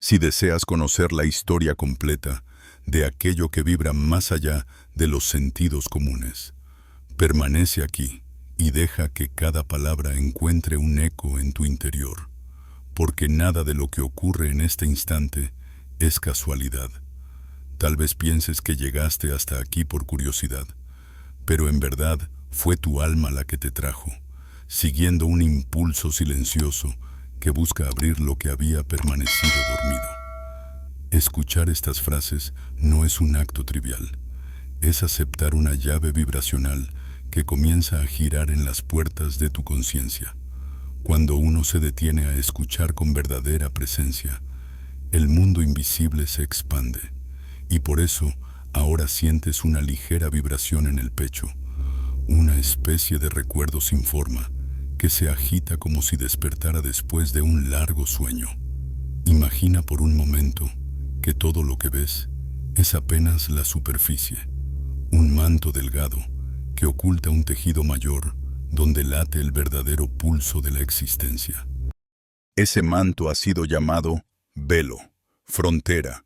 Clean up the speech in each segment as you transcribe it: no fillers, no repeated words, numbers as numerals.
Si deseas conocer la historia completa de aquello que vibra más allá de los sentidos comunes, permanece aquí y deja que cada palabra encuentre un eco en tu interior, porque nada de lo que ocurre en este instante es casualidad. Tal vez pienses que llegaste hasta aquí por curiosidad, pero en verdad fue tu alma la que te trajo, siguiendo un impulso silencioso que busca abrir lo que había permanecido dormido. Escuchar estas frases no es un acto trivial, es aceptar una llave vibracional que comienza a girar en las puertas de tu conciencia. Cuando uno se detiene a escuchar con verdadera presencia, el mundo invisible se expande, y por eso ahora sientes una ligera vibración en el pecho, una especie de recuerdo sin forma que se agita como si despertara después de un largo sueño. Imagina por un momento que todo lo que ves es apenas la superficie, un manto delgado que oculta un tejido mayor donde late el verdadero pulso de la existencia. Ese manto ha sido llamado velo, frontera,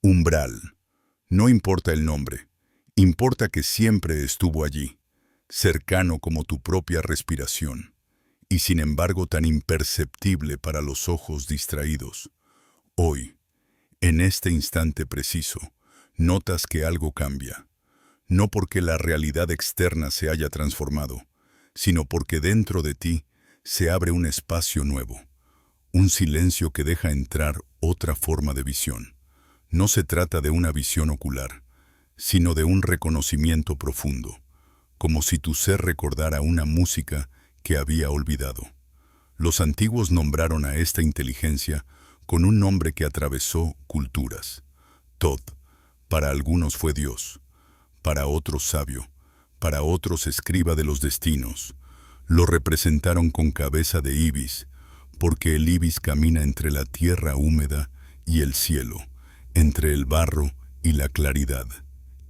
umbral. No importa el nombre, importa que siempre estuvo allí, cercano como tu propia respiración, y sin embargo tan imperceptible para los ojos distraídos. Hoy, en este instante preciso, notas que algo cambia, no porque la realidad externa se haya transformado, sino porque dentro de ti se abre un espacio nuevo, un silencio que deja entrar otra forma de visión. No se trata de una visión ocular, sino de un reconocimiento profundo, como si tu ser recordara una música que había olvidado. Los antiguos nombraron a esta inteligencia con un nombre que atravesó culturas. Thoth, para algunos fue Dios, para otros sabio, para otros escriba de los destinos. Lo representaron con cabeza de ibis, porque el ibis camina entre la tierra húmeda y el cielo, entre el barro y la claridad,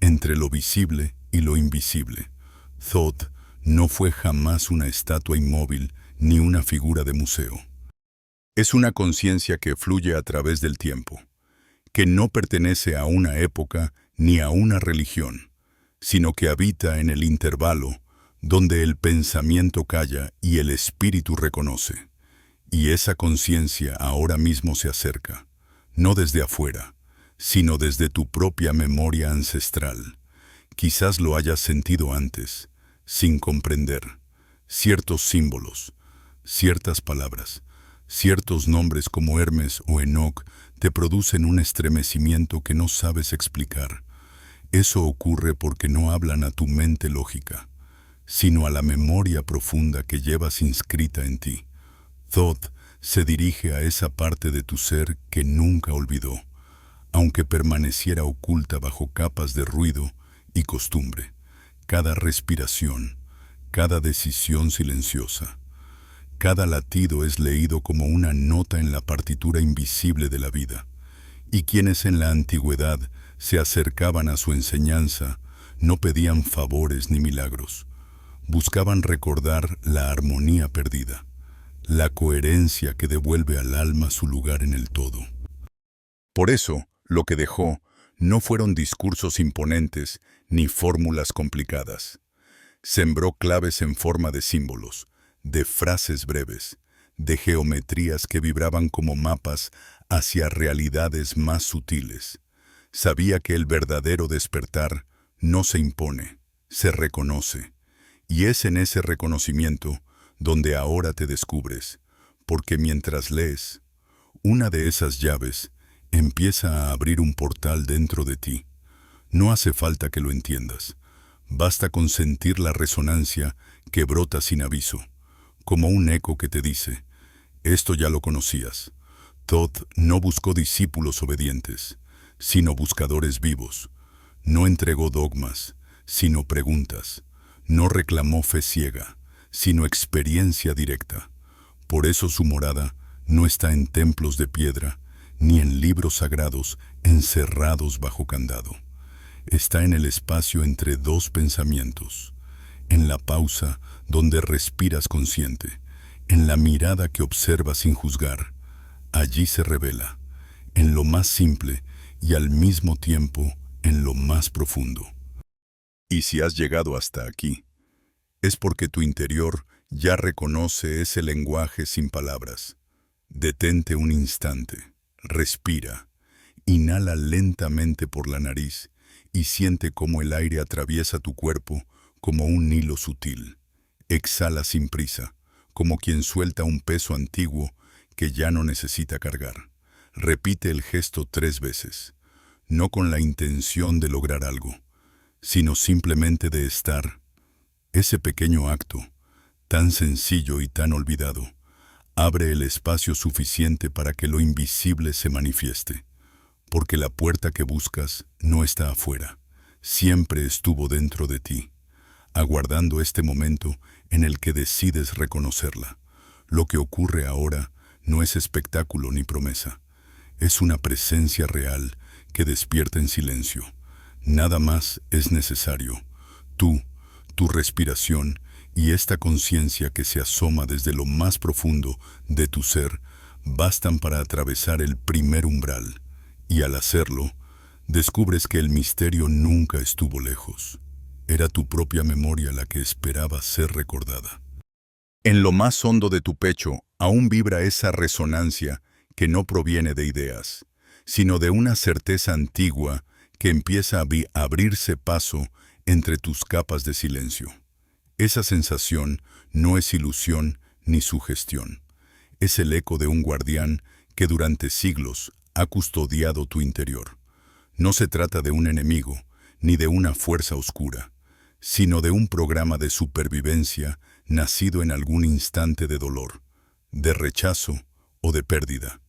entre lo visible y lo invisible. Thoth no fue jamás una estatua inmóvil ni una figura de museo. Es una conciencia que fluye a través del tiempo, que no pertenece a una época ni a una religión, sino que habita en el intervalo donde el pensamiento calla y el espíritu reconoce. Y esa conciencia ahora mismo se acerca, no desde afuera, sino desde tu propia memoria ancestral. Quizás lo hayas sentido antes, sin comprender. Ciertos símbolos, ciertas palabras, ciertos nombres como Hermes o Enoc te producen un estremecimiento que no sabes explicar. Eso ocurre porque no hablan a tu mente lógica, sino a la memoria profunda que llevas inscrita en ti. Thoth se dirige a esa parte de tu ser que nunca olvidó, aunque permaneciera oculta bajo capas de ruido y costumbre. Cada respiración, cada decisión silenciosa, cada latido es leído como una nota en la partitura invisible de la vida. Y quienes en la antigüedad se acercaban a su enseñanza no pedían favores ni milagros. Buscaban recordar la armonía perdida, la coherencia que devuelve al alma su lugar en el todo. Por eso, lo que dejó no fueron discursos imponentes ni fórmulas complicadas. Sembró claves en forma de símbolos, de frases breves, de geometrías que vibraban como mapas hacia realidades más sutiles. Sabía que el verdadero despertar no se impone, se reconoce. Y es en ese reconocimiento donde ahora te descubres, porque mientras lees, una de esas llaves empieza a abrir un portal dentro de ti. No hace falta que lo entiendas, basta con sentir la resonancia que brota sin aviso, como un eco que te dice, esto ya lo conocías. Thoth no buscó discípulos obedientes, sino buscadores vivos. No entregó dogmas, sino preguntas. No reclamó fe ciega, sino experiencia directa. Por eso su morada no está en templos de piedra, ni en libros sagrados encerrados bajo candado. Está en el espacio entre dos pensamientos, en la pausa donde respiras consciente, en la mirada que observa sin juzgar. Allí se revela, en lo más simple y al mismo tiempo en lo más profundo. Y si has llegado hasta aquí, es porque tu interior ya reconoce ese lenguaje sin palabras. Detente un instante, respira, inhala lentamente por la nariz y siente cómo el aire atraviesa tu cuerpo como un hilo sutil. Exhala sin prisa, como quien suelta un peso antiguo que ya no necesita cargar. Repite el gesto 3 veces, no con la intención de lograr algo, sino simplemente de estar. Ese pequeño acto, tan sencillo y tan olvidado, abre el espacio suficiente para que lo invisible se manifieste, porque la puerta que buscas no está afuera, siempre estuvo dentro de ti, aguardando este momento en el que decides reconocerla. Lo que ocurre ahora no es espectáculo ni promesa, es una presencia real que despierta en silencio. Nada más es necesario. Tú, tu respiración y esta conciencia que se asoma desde lo más profundo de tu ser bastan para atravesar el primer umbral. Y al hacerlo, descubres que el misterio nunca estuvo lejos. Era tu propia memoria la que esperaba ser recordada. En lo más hondo de tu pecho aún vibra esa resonancia que no proviene de ideas, sino de una certeza antigua que empieza a abrirse paso entre tus capas de silencio. Esa sensación no es ilusión ni sugestión. Es el eco de un guardián que durante siglos ha custodiado tu interior. No se trata de un enemigo, ni de una fuerza oscura, sino de un programa de supervivencia nacido en algún instante de dolor, de rechazo o de pérdida.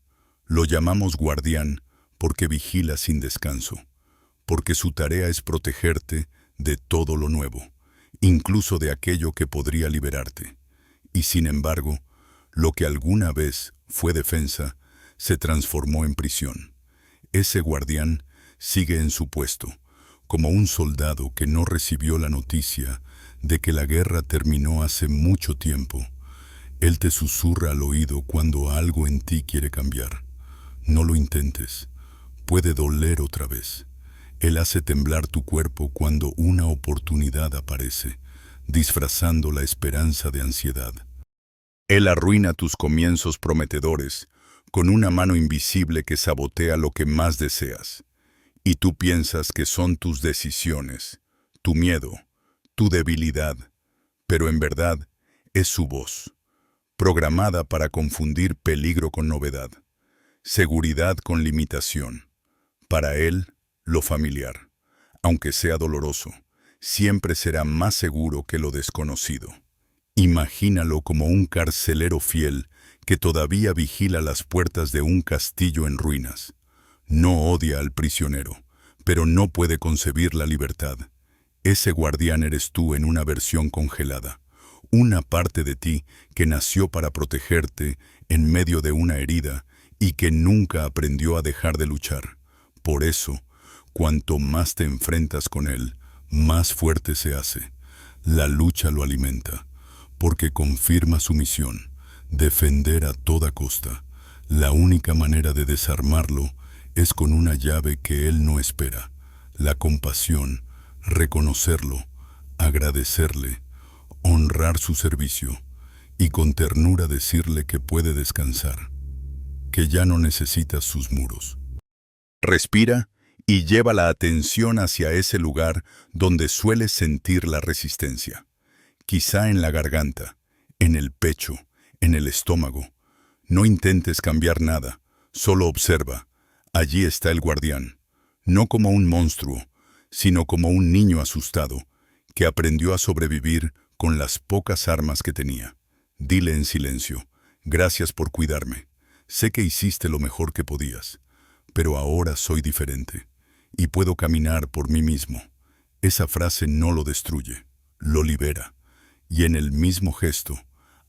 Lo llamamos guardián porque vigila sin descanso, porque su tarea es protegerte de todo lo nuevo, incluso de aquello que podría liberarte. Y sin embargo, lo que alguna vez fue defensa, se transformó en prisión. Ese guardián sigue en su puesto, como un soldado que no recibió la noticia de que la guerra terminó hace mucho tiempo. Él te susurra al oído cuando algo en ti quiere cambiar. No lo intentes, puede doler otra vez. Él hace temblar tu cuerpo cuando una oportunidad aparece, disfrazando la esperanza de ansiedad. Él arruina tus comienzos prometedores con una mano invisible que sabotea lo que más deseas. Y tú piensas que son tus decisiones, tu miedo, tu debilidad, pero en verdad es su voz, programada para confundir peligro con novedad, seguridad con limitación. Para él, lo familiar, aunque sea doloroso, siempre será más seguro que lo desconocido. Imagínalo como un carcelero fiel que todavía vigila las puertas de un castillo en ruinas. No odia al prisionero, pero no puede concebir la libertad. Ese guardián eres tú en una versión congelada, una parte de ti que nació para protegerte en medio de una herida y que nunca aprendió a dejar de luchar. Por eso, cuanto más te enfrentas con él, más fuerte se hace. La lucha lo alimenta, porque confirma su misión, defender a toda costa. La única manera de desarmarlo es con una llave que él no espera, la compasión, reconocerlo, agradecerle, honrar su servicio y con ternura decirle que puede descansar, que ya no necesita sus muros. Respira y lleva la atención hacia ese lugar donde sueles sentir la resistencia. Quizá en la garganta, en el pecho, en el estómago. No intentes cambiar nada, solo observa. Allí está el guardián, no como un monstruo, sino como un niño asustado, que aprendió a sobrevivir con las pocas armas que tenía. Dile en silencio, gracias por cuidarme. Sé que hiciste lo mejor que podías, pero ahora soy diferente, y puedo caminar por mí mismo. Esa frase no lo destruye, lo libera, y en el mismo gesto,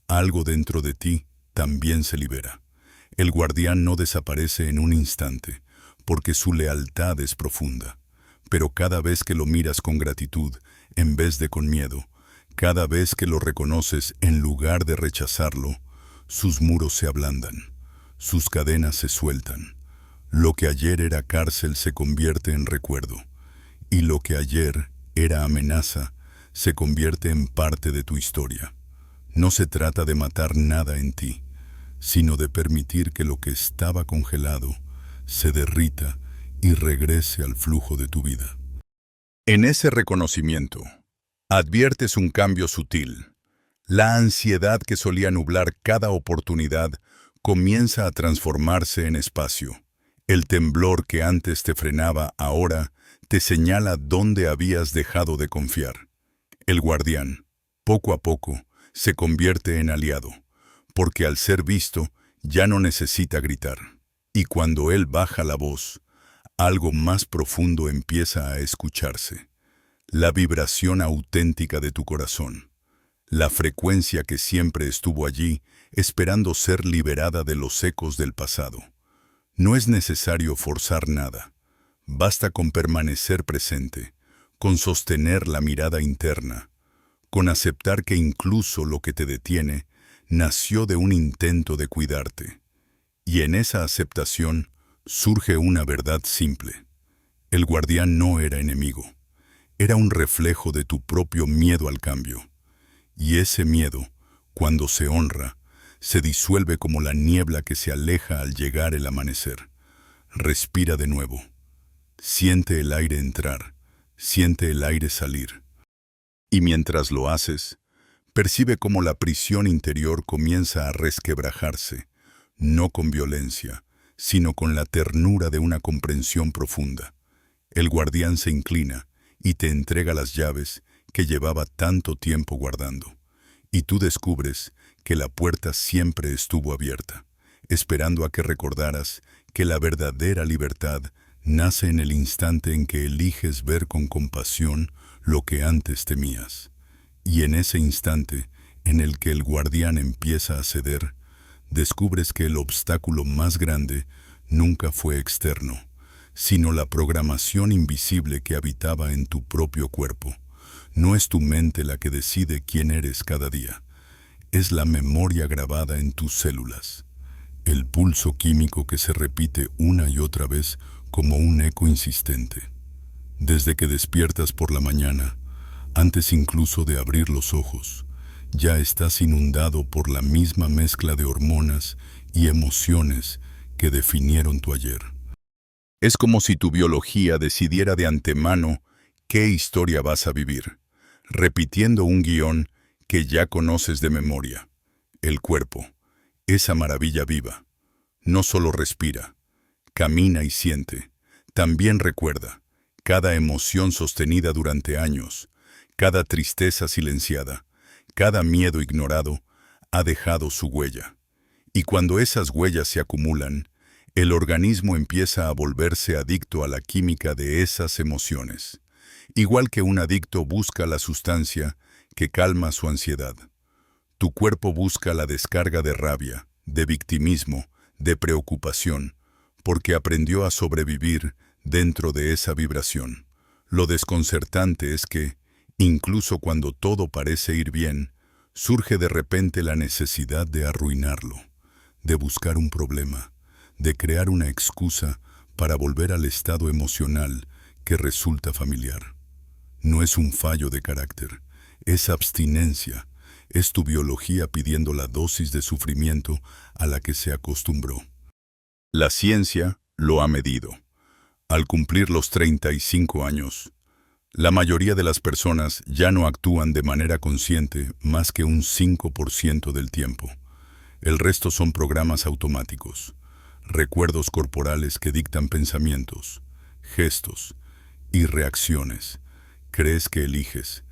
algo dentro de ti también se libera. El guardián no desaparece en un instante, porque su lealtad es profunda. Pero cada vez que lo miras con gratitud, en vez de con miedo, cada vez que lo reconoces en lugar de rechazarlo, sus muros se ablandan, sus cadenas se sueltan. Lo que ayer era cárcel se convierte en recuerdo, y lo que ayer era amenaza se convierte en parte de tu historia. No se trata de matar nada en ti, sino de permitir que lo que estaba congelado se derrita y regrese al flujo de tu vida. En ese reconocimiento, adviertes un cambio sutil. La ansiedad que solía nublar cada oportunidad comienza a transformarse en espacio. El temblor que antes te frenaba ahora te señala dónde habías dejado de confiar. El guardián, poco a poco, se convierte en aliado, porque al ser visto ya no necesita gritar. Y cuando él baja la voz, algo más profundo empieza a escucharse. La vibración auténtica de tu corazón. La frecuencia que siempre estuvo allí, esperando ser liberada de los ecos del pasado. No es necesario forzar nada. Basta con permanecer presente, con sostener la mirada interna, con aceptar que incluso lo que te detiene nació de un intento de cuidarte. Y en esa aceptación surge una verdad simple. El guardián no era enemigo. Era un reflejo de tu propio miedo al cambio. Y ese miedo, cuando se honra, se disuelve como la niebla que se aleja al llegar el amanecer. Respira de nuevo. Siente el aire entrar, siente el aire salir. Y mientras lo haces, percibe cómo la prisión interior comienza a resquebrajarse, no con violencia, sino con la ternura de una comprensión profunda. El guardián se inclina y te entrega las llaves que llevaba tanto tiempo guardando. Y tú descubres que la puerta siempre estuvo abierta, esperando a que recordaras que la verdadera libertad nace en el instante en que eliges ver con compasión lo que antes temías. Y en ese instante en el que el guardián empieza a ceder, descubres que el obstáculo más grande nunca fue externo, sino la programación invisible que habitaba en tu propio cuerpo. No es tu mente la que decide quién eres cada día. Es la memoria grabada en tus células. El pulso químico que se repite una y otra vez como un eco insistente. Desde que despiertas por la mañana, antes incluso de abrir los ojos, ya estás inundado por la misma mezcla de hormonas y emociones que definieron tu ayer. Es como si tu biología decidiera de antemano qué historia vas a vivir, repitiendo un guión que ya conoces de memoria. El cuerpo, esa maravilla viva, no solo respira, camina y siente, también recuerda cada emoción sostenida durante años, cada tristeza silenciada, cada miedo ignorado, ha dejado su huella. Y cuando esas huellas se acumulan, el organismo empieza a volverse adicto a la química de esas emociones. Igual que un adicto busca la sustancia que calma su ansiedad. Tu cuerpo busca la descarga de rabia, de victimismo, de preocupación, porque aprendió a sobrevivir dentro de esa vibración. Lo desconcertante es que, incluso cuando todo parece ir bien, surge de repente la necesidad de arruinarlo, de buscar un problema, de crear una excusa para volver al estado emocional que resulta familiar. No es un fallo de carácter, es abstinencia, es tu biología pidiendo la dosis de sufrimiento a la que se acostumbró. La ciencia lo ha medido. Al cumplir los 35 años, la mayoría de las personas ya no actúan de manera consciente más que un 5% del tiempo. El resto son programas automáticos, recuerdos corporales que dictan pensamientos, gestos y reacciones. Crees que eliges,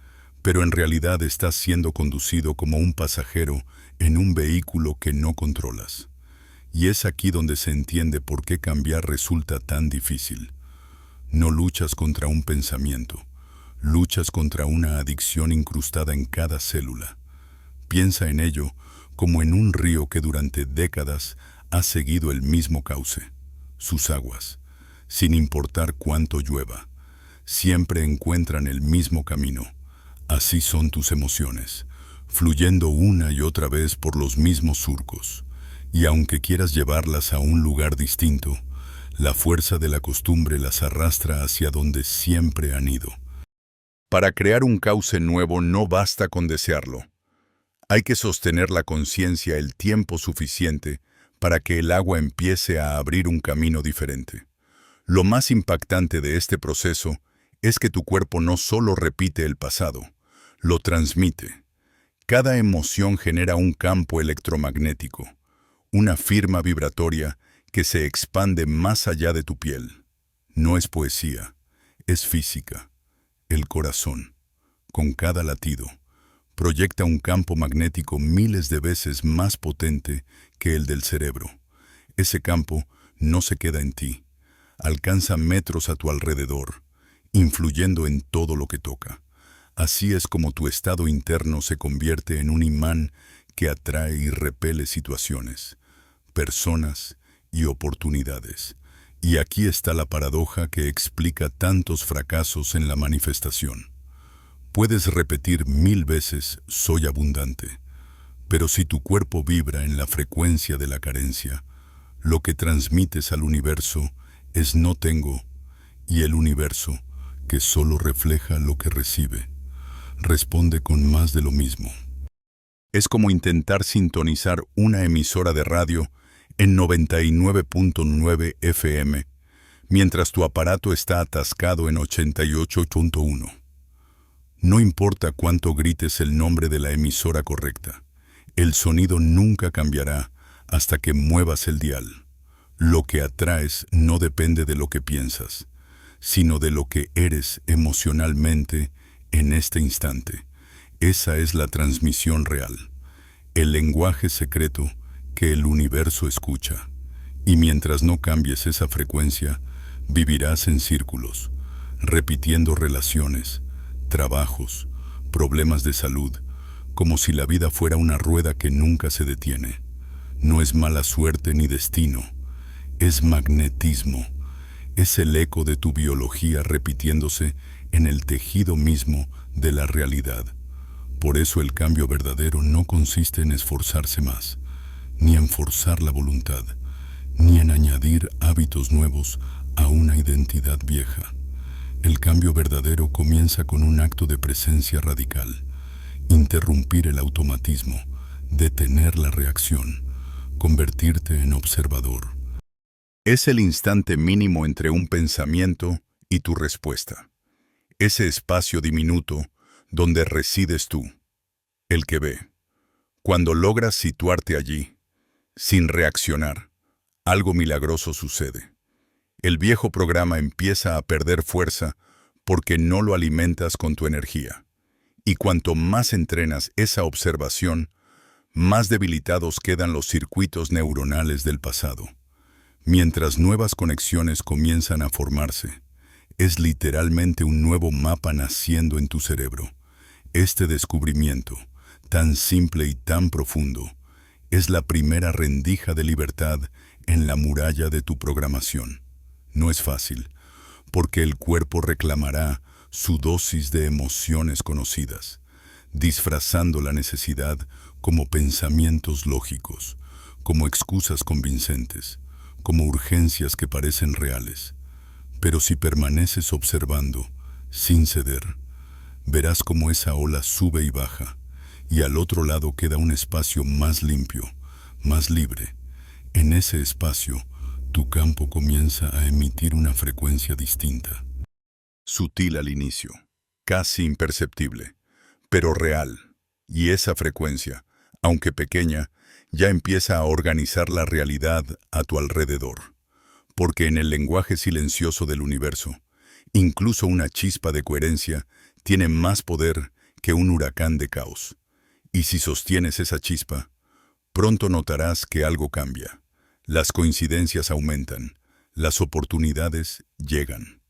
pero en realidad estás siendo conducido como un pasajero en un vehículo que no controlas. Y es aquí donde se entiende por qué cambiar resulta tan difícil. No luchas contra un pensamiento, luchas contra una adicción incrustada en cada célula. Piensa en ello como en un río que durante décadas ha seguido el mismo cauce. Sus aguas, sin importar cuánto llueva, siempre encuentran el mismo camino. Así son tus emociones, fluyendo una y otra vez por los mismos surcos. Y aunque quieras llevarlas a un lugar distinto, La fuerza de la costumbre las arrastra hacia donde siempre han ido. Para crear un cauce nuevo no basta con desearlo. Hay que sostener la conciencia el tiempo suficiente para que el agua empiece a abrir un camino diferente. Lo más impactante de este proceso es que tu cuerpo no solo repite el pasado, lo transmite. Cada emoción genera un campo electromagnético, una firma vibratoria que se expande más allá de tu piel. No es poesía, es física. El corazón, con cada latido, proyecta un campo magnético miles de veces más potente que el del cerebro. Ese campo no se queda en ti, alcanza metros a tu alrededor, influyendo en todo lo que toca. Así es como tu estado interno se convierte en un imán que atrae y repele situaciones, personas y oportunidades. Y aquí está la paradoja que explica tantos fracasos en la manifestación. Puedes repetir 1000 veces «soy abundante», pero si tu cuerpo vibra en la frecuencia de la carencia, lo que transmites al universo es «no tengo», y el universo, que solo refleja lo que recibe, responde con más de lo mismo. Es como intentar sintonizar una emisora de radio en 99.9 FM, mientras tu aparato está atascado en 88.1. No importa cuánto grites el nombre de la emisora correcta, el sonido nunca cambiará hasta que muevas el dial. Lo que atraes no depende de lo que piensas, sino de lo que eres emocionalmente en este instante. Esa es la transmisión real, el lenguaje secreto que el universo escucha. Y mientras no cambies esa frecuencia, vivirás en círculos, repitiendo relaciones, trabajos, problemas de salud, como si la vida fuera una rueda que nunca se detiene. No es mala suerte ni destino, es magnetismo. Es el eco de tu biología repitiéndose en el tejido mismo de la realidad. Por eso el cambio verdadero no consiste en esforzarse más, ni en forzar la voluntad, ni en añadir hábitos nuevos a una identidad vieja. El cambio verdadero comienza con un acto de presencia radical, interrumpir el automatismo, detener la reacción, convertirte en observador. Es el instante mínimo entre un pensamiento y tu respuesta. Ese espacio diminuto donde resides tú, el que ve. Cuando logras situarte allí, sin reaccionar, algo milagroso sucede. El viejo programa empieza a perder fuerza porque no lo alimentas con tu energía. Y cuanto más entrenas esa observación, más debilitados quedan los circuitos neuronales del pasado. Mientras nuevas conexiones comienzan a formarse, es literalmente un nuevo mapa naciendo en tu cerebro. Este descubrimiento, tan simple y tan profundo, es la primera rendija de libertad en la muralla de tu programación. No es fácil, porque el cuerpo reclamará su dosis de emociones conocidas, disfrazando la necesidad como pensamientos lógicos, como excusas convincentes, como urgencias que parecen reales. Pero si permaneces observando, sin ceder, verás cómo esa ola sube y baja, y al otro lado queda un espacio más limpio, más libre. En ese espacio, tu campo comienza a emitir una frecuencia distinta. Sutil al inicio, casi imperceptible, pero real. Y esa frecuencia, aunque pequeña, ya empieza a organizar la realidad a tu alrededor. Porque en el lenguaje silencioso del universo, incluso una chispa de coherencia tiene más poder que un huracán de caos. Y si sostienes esa chispa, pronto notarás que algo cambia. Las coincidencias aumentan, las oportunidades llegan.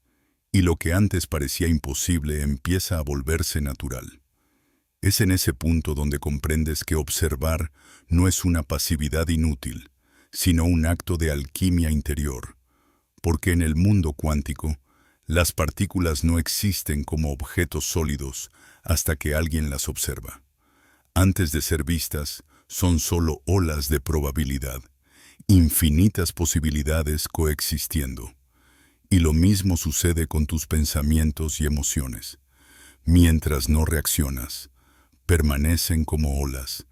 Y lo que antes parecía imposible empieza a volverse natural. Es en ese punto donde comprendes que observar no es una pasividad inútil, sino un acto de alquimia interior, porque en el mundo cuántico, las partículas no existen como objetos sólidos hasta que alguien las observa. Antes de ser vistas, son solo olas de probabilidad, infinitas posibilidades coexistiendo. Y lo mismo sucede con tus pensamientos y emociones. Mientras no reaccionas, permanecen como olas,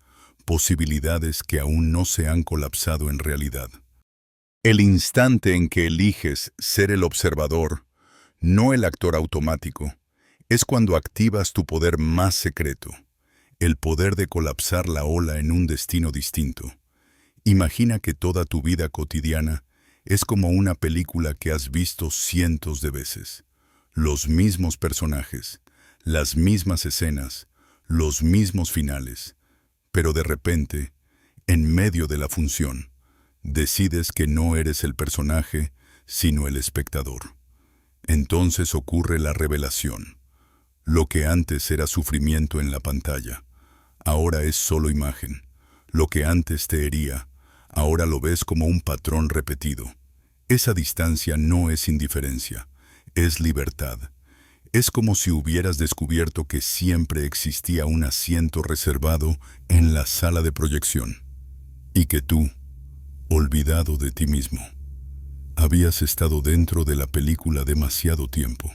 posibilidades que aún no se han colapsado en realidad. El instante en que eliges ser el observador, no el actor automático, es cuando activas tu poder más secreto, el poder de colapsar la ola en un destino distinto. Imagina que toda tu vida cotidiana es como una película que has visto cientos de veces. Los mismos personajes, las mismas escenas, los mismos finales. Pero de repente, en medio de la función, decides que no eres el personaje, sino el espectador. Entonces ocurre la revelación. Lo que antes era sufrimiento en la pantalla, ahora es solo imagen. Lo que antes te hería, ahora lo ves como un patrón repetido. Esa distancia no es indiferencia, es libertad. Es como si hubieras descubierto que siempre existía un asiento reservado en la sala de proyección. Y que tú, olvidado de ti mismo, habías estado dentro de la película demasiado tiempo.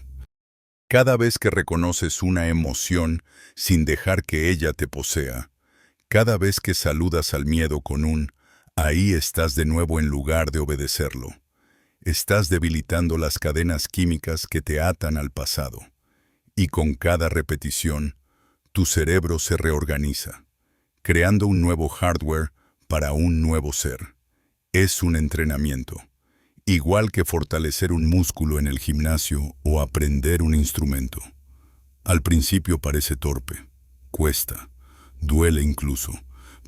Cada vez que reconoces una emoción sin dejar que ella te posea, cada vez que saludas al miedo con un "ahí estás de nuevo" en lugar de obedecerlo, estás debilitando las cadenas químicas que te atan al pasado. Y con cada repetición, tu cerebro se reorganiza, creando un nuevo hardware para un nuevo ser. Es un entrenamiento, igual que fortalecer un músculo en el gimnasio o aprender un instrumento. Al principio parece torpe, cuesta, duele incluso,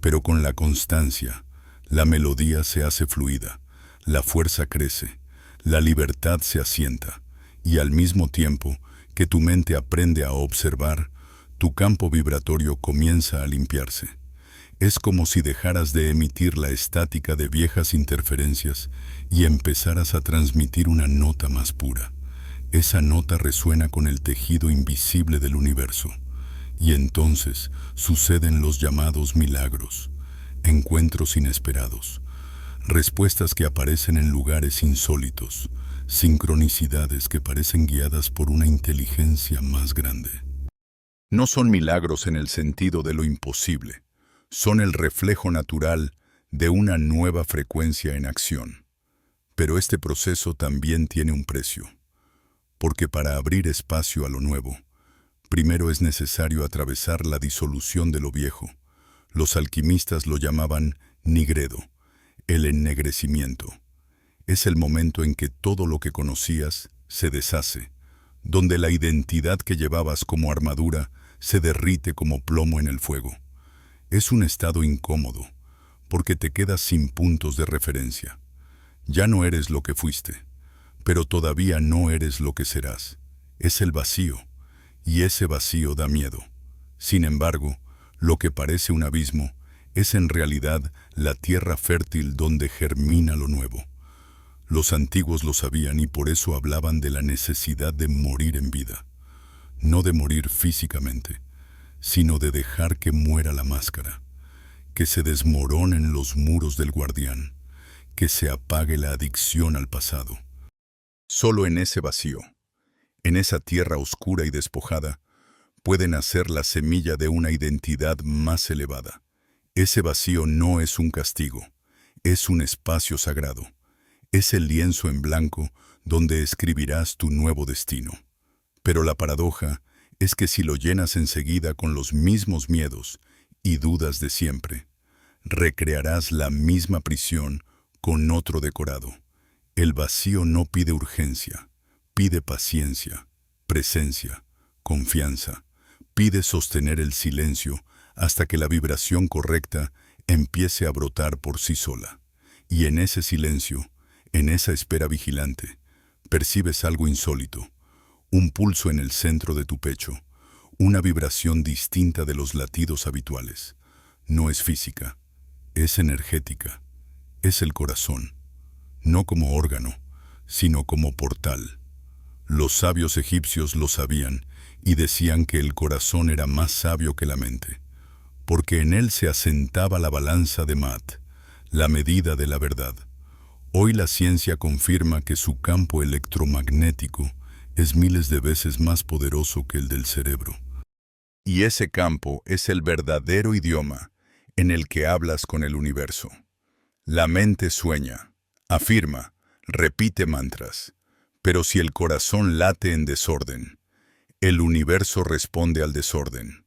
pero con la constancia, la melodía se hace fluida, la fuerza crece, la libertad se asienta, y al mismo tiempo que tu mente aprende a observar, tu campo vibratorio comienza a limpiarse. Es como si dejaras de emitir la estática de viejas interferencias y empezaras a transmitir una nota más pura. Esa nota resuena con el tejido invisible del universo. Y entonces suceden los llamados milagros, encuentros inesperados, respuestas que aparecen en lugares insólitos, sincronicidades que parecen guiadas por una inteligencia más grande. No son milagros en el sentido de lo imposible. Son el reflejo natural de una nueva frecuencia en acción. Pero este proceso también tiene un precio, porque para abrir espacio a lo nuevo, primero es necesario atravesar la disolución de lo viejo. Los alquimistas lo llamaban nigredo, el ennegrecimiento. Es el momento en que todo lo que conocías se deshace, donde la identidad que llevabas como armadura se derrite como plomo en el fuego. Es un estado incómodo, porque te quedas sin puntos de referencia. Ya no eres lo que fuiste, pero todavía no eres lo que serás. Es el vacío, y ese vacío da miedo. Sin embargo, lo que parece un abismo es en realidad la tierra fértil donde germina lo nuevo. Los antiguos lo sabían y por eso hablaban de la necesidad de morir en vida. No de morir físicamente, sino de dejar que muera la máscara, que se desmoronen los muros del guardián, que se apague la adicción al pasado. Solo en ese vacío, en esa tierra oscura y despojada, puede nacer la semilla de una identidad más elevada. Ese vacío no es un castigo, es un espacio sagrado. Es el lienzo en blanco donde escribirás tu nuevo destino. Pero la paradoja es que si lo llenas enseguida con los mismos miedos y dudas de siempre, recrearás la misma prisión con otro decorado. El vacío no pide urgencia, pide paciencia, presencia, confianza, pide sostener el silencio hasta que la vibración correcta empiece a brotar por sí sola. Y en ese silencio, en esa espera vigilante, percibes algo insólito, un pulso en el centro de tu pecho, una vibración distinta de los latidos habituales. No es física, es energética, es el corazón, no como órgano, sino como portal. Los sabios egipcios lo sabían y decían que el corazón era más sabio que la mente, porque en él se asentaba la balanza de Maat, la medida de la verdad. Hoy la ciencia confirma que su campo electromagnético es miles de veces más poderoso que el del cerebro. Y ese campo es el verdadero idioma en el que hablas con el universo. La mente sueña, afirma, repite mantras, pero si el corazón late en desorden, el universo responde al desorden.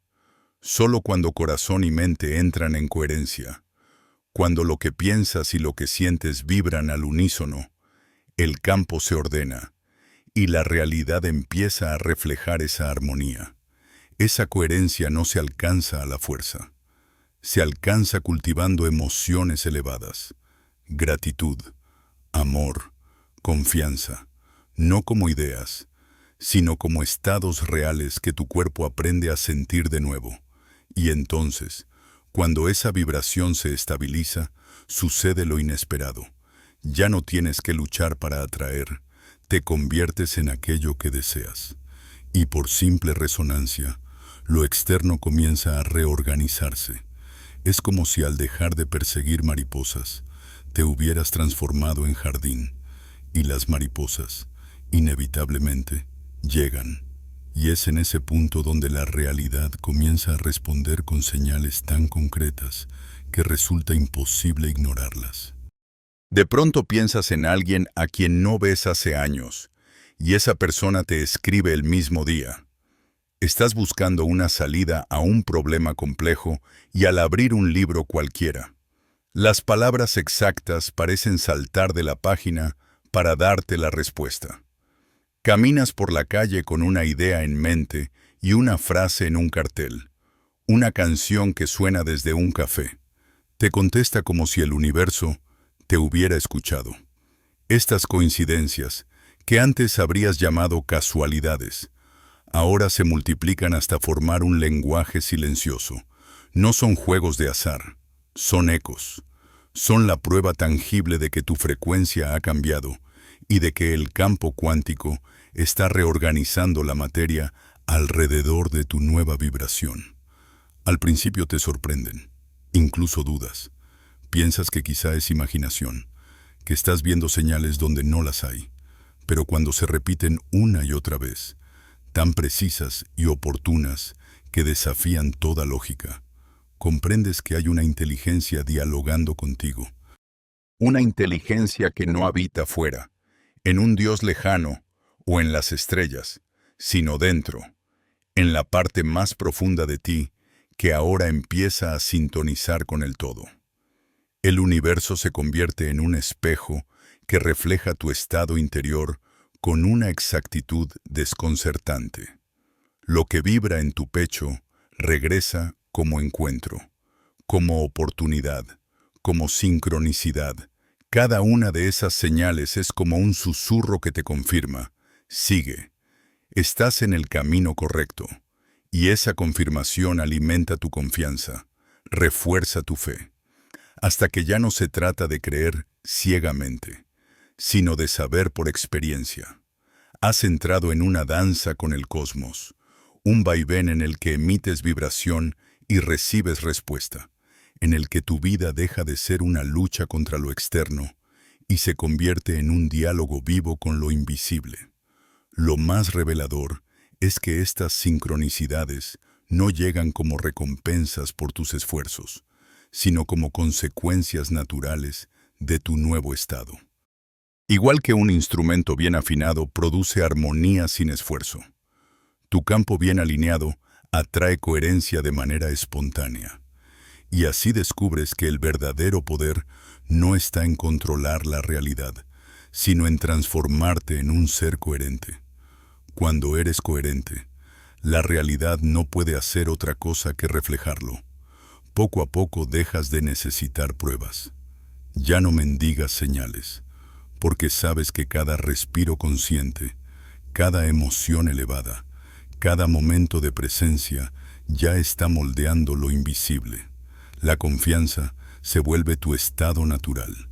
Solo cuando corazón y mente entran en coherencia, cuando lo que piensas y lo que sientes vibran al unísono, el campo se ordena y la realidad empieza a reflejar esa armonía. Esa coherencia no se alcanza a la fuerza. Se alcanza cultivando emociones elevadas, gratitud, amor, confianza, no como ideas, sino como estados reales que tu cuerpo aprende a sentir de nuevo. Y entonces, cuando esa vibración se estabiliza, sucede lo inesperado. Ya no tienes que luchar para atraer, te conviertes en aquello que deseas. Y por simple resonancia, lo externo comienza a reorganizarse. Es como si al dejar de perseguir mariposas, te hubieras transformado en jardín, y las mariposas, inevitablemente, llegan. Y es en ese punto donde la realidad comienza a responder con señales tan concretas que resulta imposible ignorarlas. De pronto piensas en alguien a quien no ves hace años, y esa persona te escribe el mismo día. Estás buscando una salida a un problema complejo y al abrir un libro cualquiera, las palabras exactas parecen saltar de la página para darte la respuesta. Caminas por la calle con una idea en mente y una frase en un cartel, una canción que suena desde un café. Te contesta como si el universo te hubiera escuchado. Estas coincidencias, que antes habrías llamado casualidades, ahora se multiplican hasta formar un lenguaje silencioso. No son juegos de azar, son ecos. Son la prueba tangible de que tu frecuencia ha cambiado y de que el campo cuántico está reorganizando la materia alrededor de tu nueva vibración. Al principio te sorprenden, incluso dudas. Piensas que quizá es imaginación, que estás viendo señales donde no las hay, pero cuando se repiten una y otra vez, tan precisas y oportunas que desafían toda lógica, comprendes que hay una inteligencia dialogando contigo. Una inteligencia que no habita fuera, en un Dios lejano o en las estrellas, sino dentro, en la parte más profunda de ti, que ahora empieza a sintonizar con el todo. El universo se convierte en un espejo que refleja tu estado interior con una exactitud desconcertante. Lo que vibra en tu pecho regresa como encuentro, como oportunidad, como sincronicidad. Cada una de esas señales es como un susurro que te confirma: sigue, estás en el camino correcto. Y esa confirmación alimenta tu confianza, refuerza tu fe, hasta que ya no se trata de creer ciegamente, sino de saber por experiencia. Has entrado en una danza con el cosmos, un vaivén en el que emites vibración y recibes respuesta, en el que tu vida deja de ser una lucha contra lo externo y se convierte en un diálogo vivo con lo invisible. Lo más revelador es que estas sincronicidades no llegan como recompensas por tus esfuerzos, sino como consecuencias naturales de tu nuevo estado. Igual que un instrumento bien afinado produce armonía sin esfuerzo, tu campo bien alineado atrae coherencia de manera espontánea. Y así descubres que el verdadero poder no está en controlar la realidad, sino en transformarte en un ser coherente. Cuando eres coherente, la realidad no puede hacer otra cosa que reflejarlo. Poco a poco dejas de necesitar pruebas. Ya no mendigas señales, porque sabes que cada respiro consciente, cada emoción elevada, cada momento de presencia ya está moldeando lo invisible. La confianza se vuelve tu estado natural,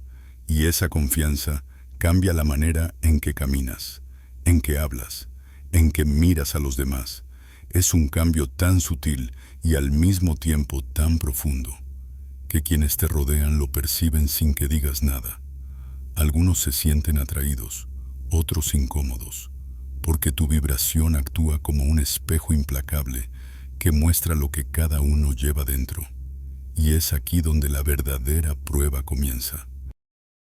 y esa confianza cambia la manera en que caminas, en que hablas, en que miras a los demás. Es un cambio tan sutil y al mismo tiempo tan profundo. que quienes te rodean lo perciben sin que digas nada. Algunos se sienten atraídos, otros incómodos, porque tu vibración actúa como un espejo implacable que muestra lo que cada uno lleva dentro. Y es aquí donde la verdadera prueba comienza.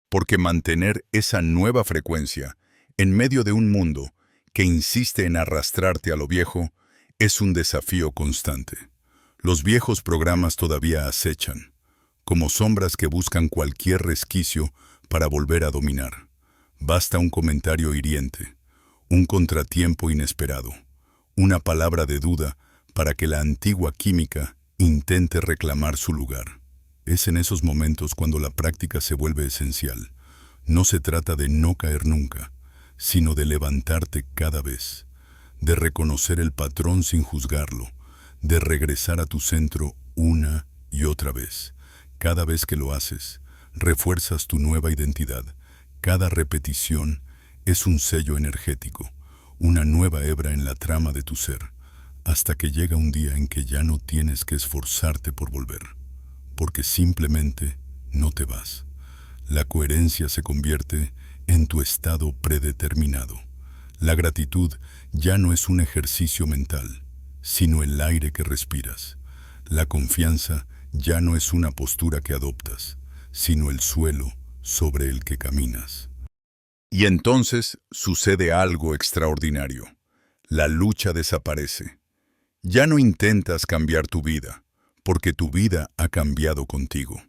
Porque mantener esa nueva frecuencia en medio de un mundo que insiste en arrastrarte a lo viejo es un desafío constante. Los viejos programas todavía acechan, como sombras que buscan cualquier resquicio para volver a dominar. Basta un comentario hiriente, un contratiempo inesperado, una palabra de duda para que la antigua química intente reclamar su lugar. Es en esos momentos cuando la práctica se vuelve esencial. No se trata de no caer nunca, sino de levantarte cada vez, de reconocer el patrón sin juzgarlo, de regresar a tu centro una y otra vez. Cada vez que lo haces, refuerzas tu nueva identidad. Cada repetición es un sello energético, una nueva hebra en la trama de tu ser, hasta que llega un día en que ya no tienes que esforzarte por volver, porque simplemente no te vas. La coherencia se convierte en tu estado predeterminado. La gratitud ya no es un ejercicio mental, sino el aire que respiras. La confianza ya no es una postura que adoptas, sino el suelo sobre el que caminas. Y entonces sucede algo extraordinario. La lucha desaparece. Ya no intentas cambiar tu vida, porque tu vida ha cambiado contigo.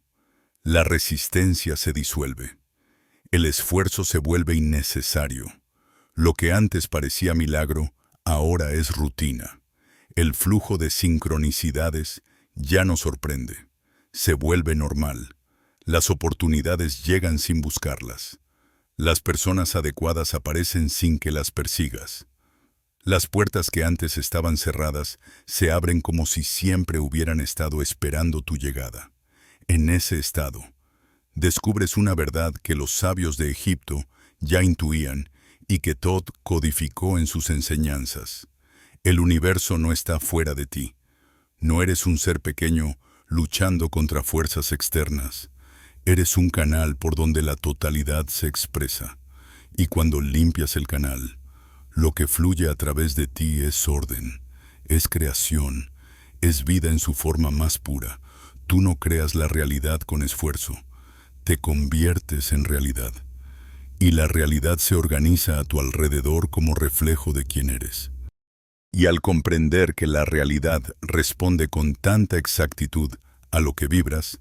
La resistencia se disuelve. El esfuerzo se vuelve innecesario. Lo que antes parecía milagro, ahora es rutina. El flujo de sincronicidades ya no sorprende. Se vuelve normal. Las oportunidades llegan sin buscarlas. Las personas adecuadas aparecen sin que las persigas. Las puertas que antes estaban cerradas se abren como si siempre hubieran estado esperando tu llegada. En ese estado, descubres una verdad que los sabios de Egipto ya intuían y que Thoth codificó en sus enseñanzas. El universo no está fuera de ti. No eres un ser pequeño luchando contra fuerzas externas. Eres un canal por donde la totalidad se expresa. Y cuando limpias el canal, lo que fluye a través de ti es orden, es creación, es vida en su forma más pura. Tú no creas la realidad con esfuerzo, te conviertes en realidad. Y la realidad se organiza a tu alrededor como reflejo de quién eres. Y al comprender que la realidad responde con tanta exactitud a lo que vibras,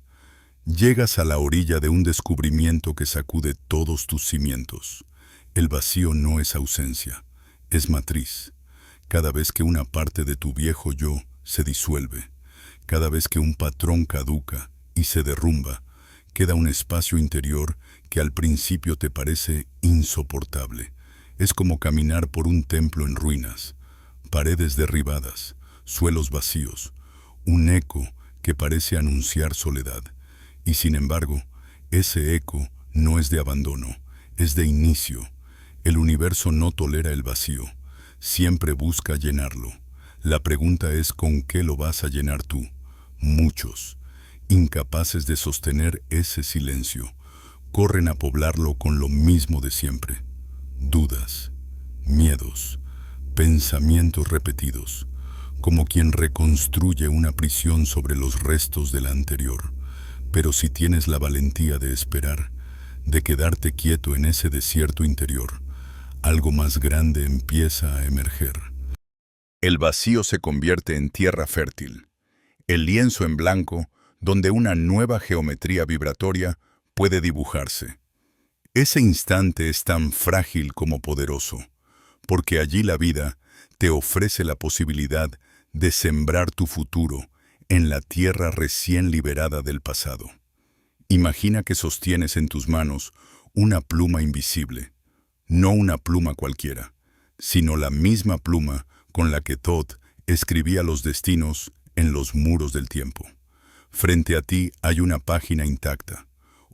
llegas a la orilla de un descubrimiento que sacude todos tus cimientos. El vacío no es ausencia, es matriz. Cada vez que una parte de tu viejo yo se disuelve, cada vez que un patrón caduca y se derrumba, queda un espacio interior que al principio te parece insoportable. Es como caminar por un templo en ruinas, paredes derribadas, suelos vacíos, un eco que parece anunciar soledad. Y sin embargo, ese eco no es de abandono, es de inicio. El universo no tolera el vacío, siempre busca llenarlo. La pregunta es ¿con qué lo vas a llenar tú? Muchos, incapaces de sostener ese silencio, corren a poblarlo con lo mismo de siempre. Dudas, miedos, pensamientos repetidos, como quien reconstruye una prisión sobre los restos de la anterior. Pero si tienes la valentía de esperar, de quedarte quieto en ese desierto interior, algo más grande empieza a emerger. El vacío se convierte en tierra fértil, el lienzo en blanco donde una nueva geometría vibratoria puede dibujarse. Ese instante es tan frágil como poderoso, porque allí la vida te ofrece la posibilidad de sembrar tu futuro en la tierra recién liberada del pasado. Imagina que sostienes en tus manos una pluma invisible, no una pluma cualquiera, sino la misma pluma con la que Thoth escribía los destinos en los muros del tiempo. Frente a ti hay una página intacta,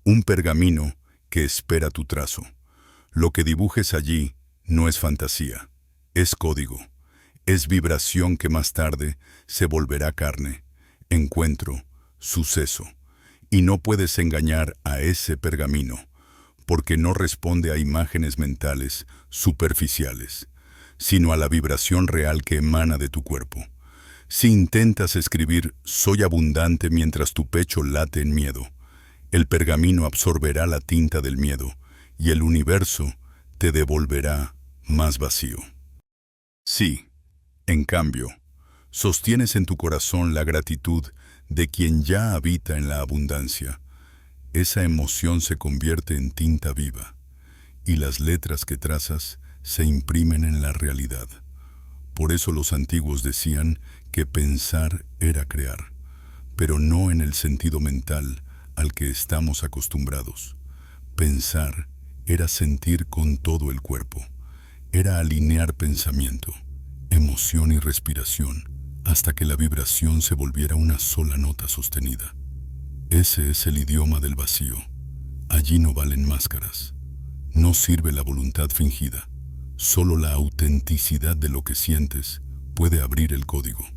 un pergamino que espera tu trazo. Lo que dibujes allí no es fantasía, es código, es vibración que más tarde se volverá carne, encuentro, suceso. Y no puedes engañar a ese pergamino, porque no responde a imágenes mentales superficiales, sino a la vibración real que emana de tu cuerpo. Si intentas escribir «soy abundante» mientras tu pecho late en miedo, el pergamino absorberá la tinta del miedo y el universo te devolverá más vacío. Sí, en cambio, sostienes en tu corazón la gratitud de quien ya habita en la abundancia. Esa emoción se convierte en tinta viva y las letras que trazas se imprimen en la realidad. Por eso los antiguos decían que pensar era crear, pero no en el sentido mental al que estamos acostumbrados. Pensar era sentir con todo el cuerpo, era alinear pensamiento, emoción y respiración, hasta que la vibración se volviera una sola nota sostenida. Ese es el idioma del vacío. Allí no valen máscaras. No sirve la voluntad fingida. Solo la autenticidad de lo que sientes puede abrir el código.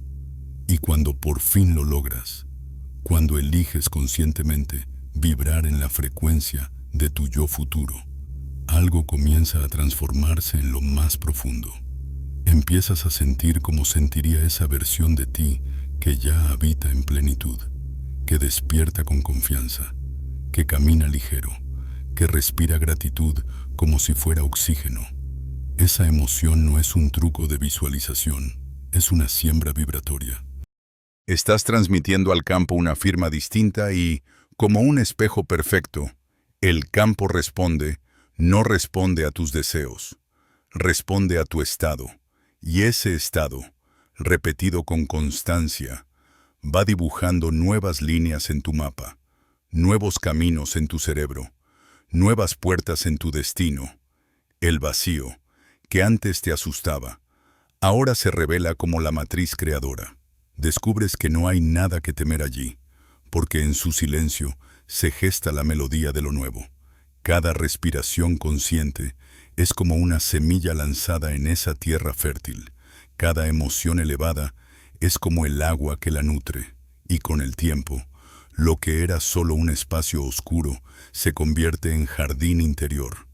Y cuando por fin lo logras, cuando eliges conscientemente vibrar en la frecuencia de tu yo futuro, algo comienza a transformarse en lo más profundo. Empiezas a sentir como sentiría esa versión de ti que ya habita en plenitud, que despierta con confianza, que camina ligero, que respira gratitud como si fuera oxígeno. Esa emoción no es un truco de visualización, es una siembra vibratoria. Estás transmitiendo al campo una firma distinta y, como un espejo perfecto, el campo responde, no responde a tus deseos, responde a tu estado. Y ese estado, repetido con constancia, va dibujando nuevas líneas en tu mapa, nuevos caminos en tu cerebro, nuevas puertas en tu destino. El vacío, que antes te asustaba, ahora se revela como la matriz creadora. Descubres que no hay nada que temer allí, porque en su silencio se gesta la melodía de lo nuevo. Cada respiración consciente es como una semilla lanzada en esa tierra fértil. Cada emoción elevada es como el agua que la nutre, y con el tiempo, lo que era solo un espacio oscuro se convierte en jardín interior,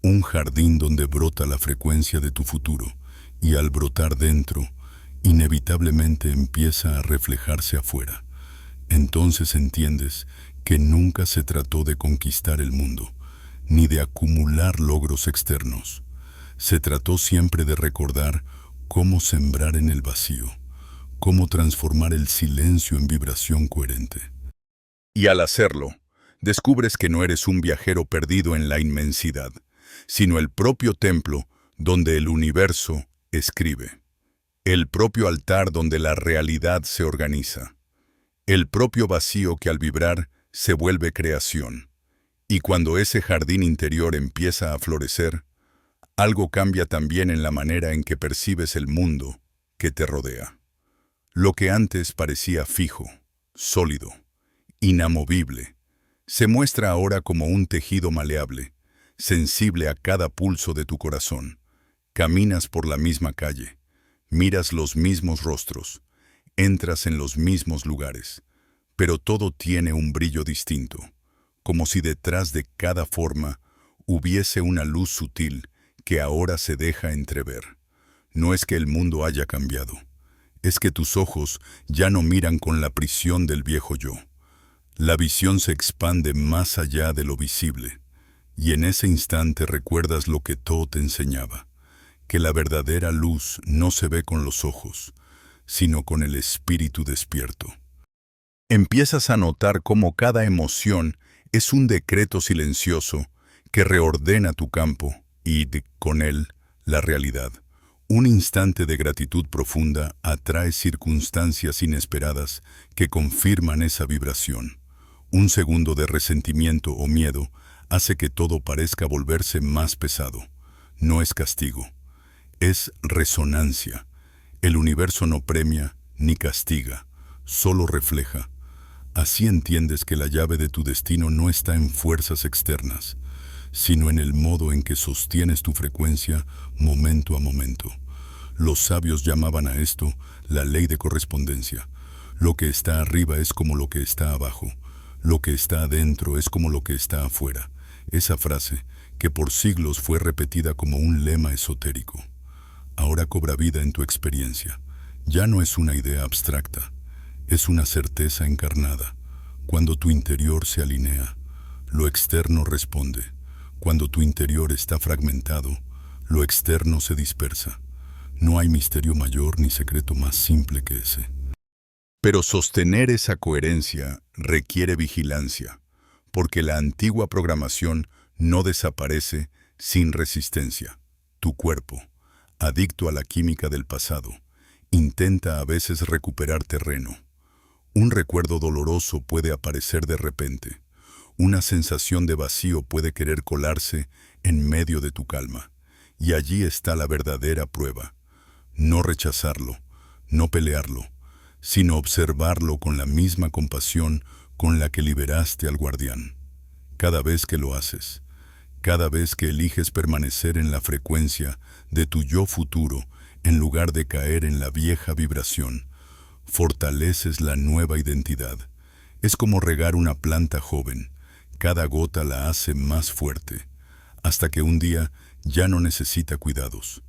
un jardín donde brota la frecuencia de tu futuro, y al brotar dentro, inevitablemente empieza a reflejarse afuera. Entonces entiendes que nunca se trató de conquistar el mundo, ni de acumular logros externos. Se trató siempre de recordar cómo sembrar en el vacío, cómo transformar el silencio en vibración coherente. Y al hacerlo, descubres que no eres un viajero perdido en la inmensidad, sino el propio templo donde el universo escribe, el propio altar donde la realidad se organiza, el propio vacío que al vibrar se vuelve creación. Y cuando ese jardín interior empieza a florecer, algo cambia también en la manera en que percibes el mundo que te rodea. Lo que antes parecía fijo, sólido, inamovible, se muestra ahora como un tejido maleable, sensible a cada pulso de tu corazón. Caminas por la misma calle, miras los mismos rostros, entras en los mismos lugares, pero todo tiene un brillo distinto, como si detrás de cada forma hubiese una luz sutil que ahora se deja entrever. No es que el mundo haya cambiado, es que tus ojos ya no miran con la prisión del viejo yo. La visión se expande más allá de lo visible, y en ese instante recuerdas lo que todo te enseñaba, que la verdadera luz no se ve con los ojos, sino con el espíritu despierto. Empiezas a notar cómo cada emoción es un decreto silencioso que reordena tu campo y, con él, la realidad. Un instante de gratitud profunda atrae circunstancias inesperadas que confirman esa vibración. Un segundo de resentimiento o miedo hace que todo parezca volverse más pesado. No es castigo, es resonancia. El universo no premia ni castiga, solo refleja. Así entiendes que la llave de tu destino no está en fuerzas externas, sino en el modo en que sostienes tu frecuencia momento a momento. Los sabios llamaban a esto la ley de correspondencia. Lo que está arriba es como lo que está abajo. Lo que está adentro es como lo que está afuera. Esa frase, que por siglos fue repetida como un lema esotérico, ahora cobra vida en tu experiencia. Ya no es una idea abstracta, es una certeza encarnada. Cuando tu interior se alinea, lo externo responde. Cuando tu interior está fragmentado, lo externo se dispersa. No hay misterio mayor ni secreto más simple que ese. Pero sostener esa coherencia requiere vigilancia, porque la antigua programación no desaparece sin resistencia. Tu cuerpo, adicto a la química del pasado, intenta a veces recuperar terreno. Un recuerdo doloroso puede aparecer de repente. Una sensación de vacío puede querer colarse en medio de tu calma. Y allí está la verdadera prueba. No rechazarlo, no pelearlo, sino observarlo con la misma compasión con la que liberaste al guardián. Cada vez que lo haces, cada vez que eliges permanecer en la frecuencia de tu yo futuro en lugar de caer en la vieja vibración, fortaleces la nueva identidad. Es como regar una planta joven. Cada gota la hace más fuerte, hasta que un día ya no necesita cuidados,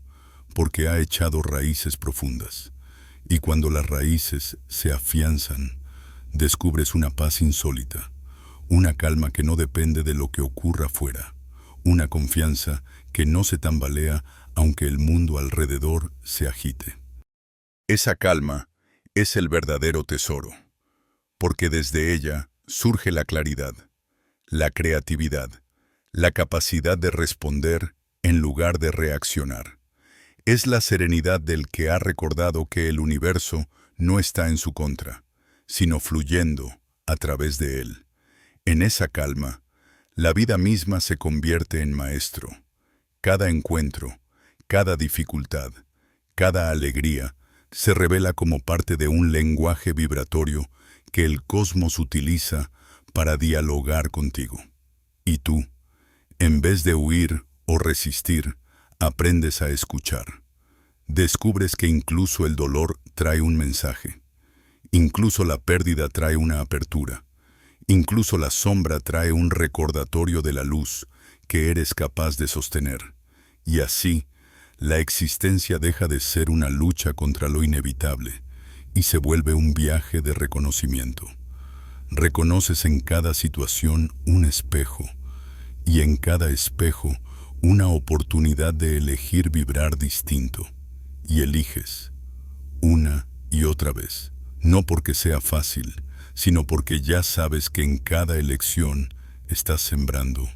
porque ha echado raíces profundas. Y cuando las raíces se afianzan, descubres una paz insólita, una calma que no depende de lo que ocurra afuera, una confianza que no se tambalea aunque el mundo alrededor se agite. Esa calma es el verdadero tesoro, porque desde ella surge la claridad, la creatividad, la capacidad de responder en lugar de reaccionar. Es la serenidad del que ha recordado que el universo no está en su contra, sino fluyendo a través de él. En esa calma, la vida misma se convierte en maestro. Cada encuentro, cada dificultad, cada alegría, se revela como parte de un lenguaje vibratorio que el cosmos utiliza para dialogar contigo. Y tú, en vez de huir o resistir, aprendes a escuchar. Descubres que incluso el dolor trae un mensaje. Incluso la pérdida trae una apertura. Incluso la sombra trae un recordatorio de la luz que eres capaz de sostener. Y así, la existencia deja de ser una lucha contra lo inevitable y se vuelve un viaje de reconocimiento. Reconoces en cada situación un espejo y en cada espejo una oportunidad de elegir vibrar distinto. Y eliges, una y otra vez, no porque sea fácil, sino porque ya sabes que en cada elección estás sembrando.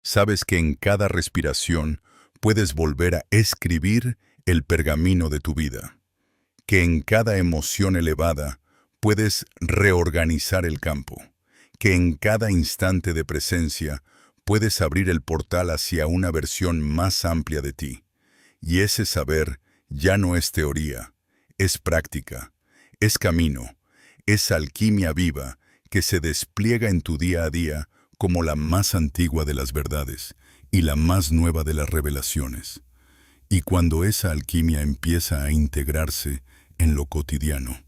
Sabes que en cada respiración puedes volver a escribir el pergamino de tu vida, que en cada emoción elevada puedes reorganizar el campo, que en cada instante de presencia puedes abrir el portal hacia una versión más amplia de ti. Y ese saber ya no es teoría, es práctica, es camino, es alquimia viva que se despliega en tu día a día como la más antigua de las verdades y la más nueva de las revelaciones. Y cuando esa alquimia empieza a integrarse en lo cotidiano,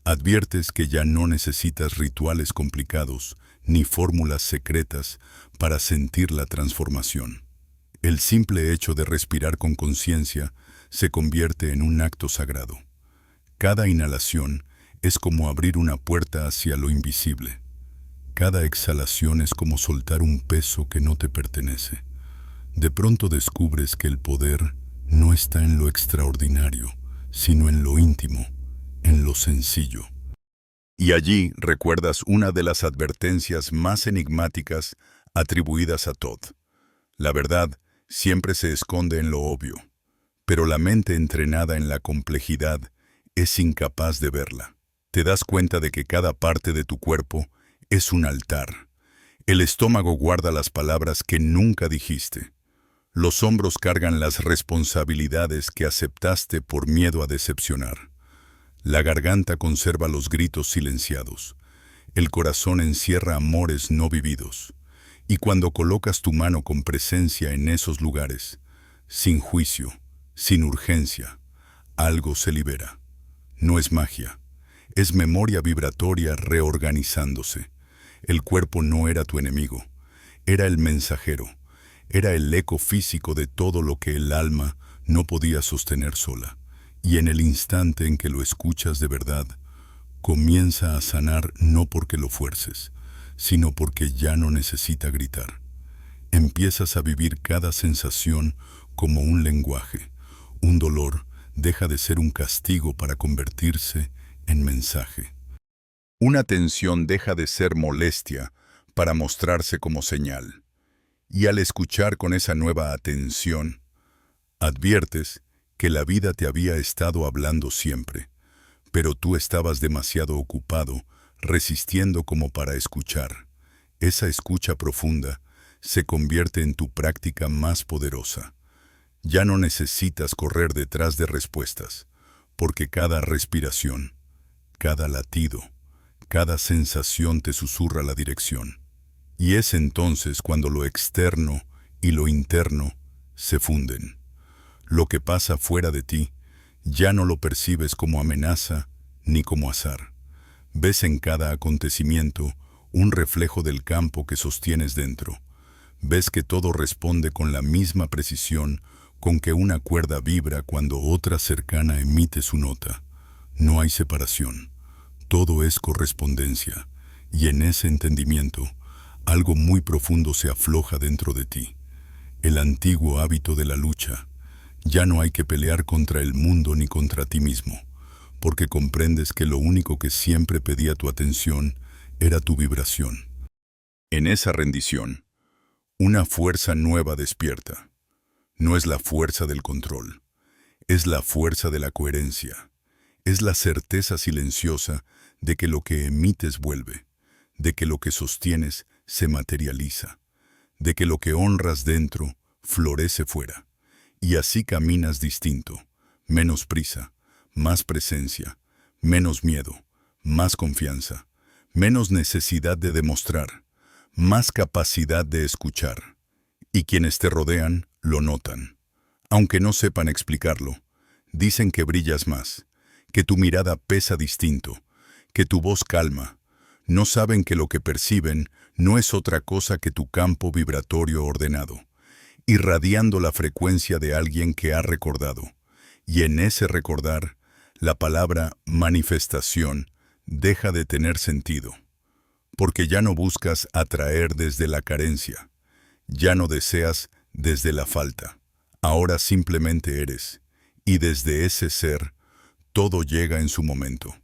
adviertes que ya no necesitas rituales complicados ni fórmulas secretas para sentir la transformación. El simple hecho de respirar con conciencia se convierte en un acto sagrado. Cada inhalación es como abrir una puerta hacia lo invisible. Cada exhalación es como soltar un peso que no te pertenece. De pronto descubres que el poder no está en lo extraordinario, sino en lo íntimo, en lo sencillo. Y allí recuerdas una de las advertencias más enigmáticas atribuidas a Todd. La verdad siempre se esconde en lo obvio, pero la mente entrenada en la complejidad es incapaz de verla. Te das cuenta de que cada parte de tu cuerpo es un altar. El estómago guarda las palabras que nunca dijiste. Los hombros cargan las responsabilidades que aceptaste por miedo a decepcionar. La garganta conserva los gritos silenciados. El corazón encierra amores no vividos. Y cuando colocas tu mano con presencia en esos lugares, sin juicio, sin urgencia, algo se libera. No es magia, es memoria vibratoria reorganizándose. El cuerpo no era tu enemigo, era el mensajero, era el eco físico de todo lo que el alma no podía sostener sola. Y en el instante en que lo escuchas de verdad, comienza a sanar no porque lo fuerces, sino porque ya no necesita gritar. Empiezas a vivir cada sensación como un lenguaje. Un dolor deja de ser un castigo para convertirse en mensaje. Una tensión deja de ser molestia para mostrarse como señal. Y al escuchar con esa nueva atención, adviertes que la vida te había estado hablando siempre, pero tú estabas demasiado ocupado, resistiendo como para escuchar. Esa escucha profunda se convierte en tu práctica más poderosa. Ya no necesitas correr detrás de respuestas, porque cada respiración, cada latido, cada sensación te susurra la dirección. Y es entonces cuando lo externo y lo interno se funden. Lo que pasa fuera de ti ya no lo percibes como amenaza ni como azar. Ves en cada acontecimiento un reflejo del campo que sostienes dentro. Ves que todo responde con la misma precisión con que una cuerda vibra cuando otra cercana emite su nota. No hay separación. Todo es correspondencia. Y en ese entendimiento, algo muy profundo se afloja dentro de ti. El antiguo hábito de la lucha. Ya no hay que pelear contra el mundo ni contra ti mismo, porque comprendes que lo único que siempre pedía tu atención era tu vibración. En esa rendición, una fuerza nueva despierta. No es la fuerza del control, es la fuerza de la coherencia. Es la certeza silenciosa de que lo que emites vuelve, de que lo que sostienes se materializa, de que lo que honras dentro florece fuera. Y así caminas distinto, menos prisa, más presencia, menos miedo, más confianza, menos necesidad de demostrar, más capacidad de escuchar. Y quienes te rodean lo notan. Aunque no sepan explicarlo, dicen que brillas más, que tu mirada pesa distinto, que tu voz calma. No saben que lo que perciben no es otra cosa que tu campo vibratorio ordenado, irradiando la frecuencia de alguien que ha recordado. Y en ese recordar, la palabra manifestación deja de tener sentido, porque ya no buscas atraer desde la carencia, ya no deseas desde la falta, ahora simplemente eres, y desde ese ser, todo llega en su momento.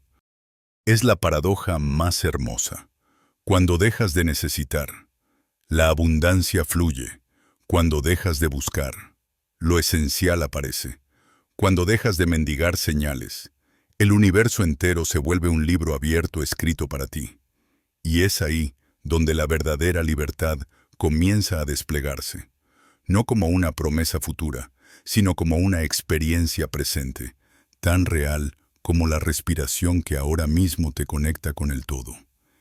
Es la paradoja más hermosa. Cuando dejas de necesitar, la abundancia fluye. Cuando dejas de buscar, lo esencial aparece. Cuando dejas de mendigar señales, el universo entero se vuelve un libro abierto escrito para ti. Y es ahí donde la verdadera libertad comienza a desplegarse, no como una promesa futura, sino como una experiencia presente, tan real como la respiración que ahora mismo te conecta con el todo.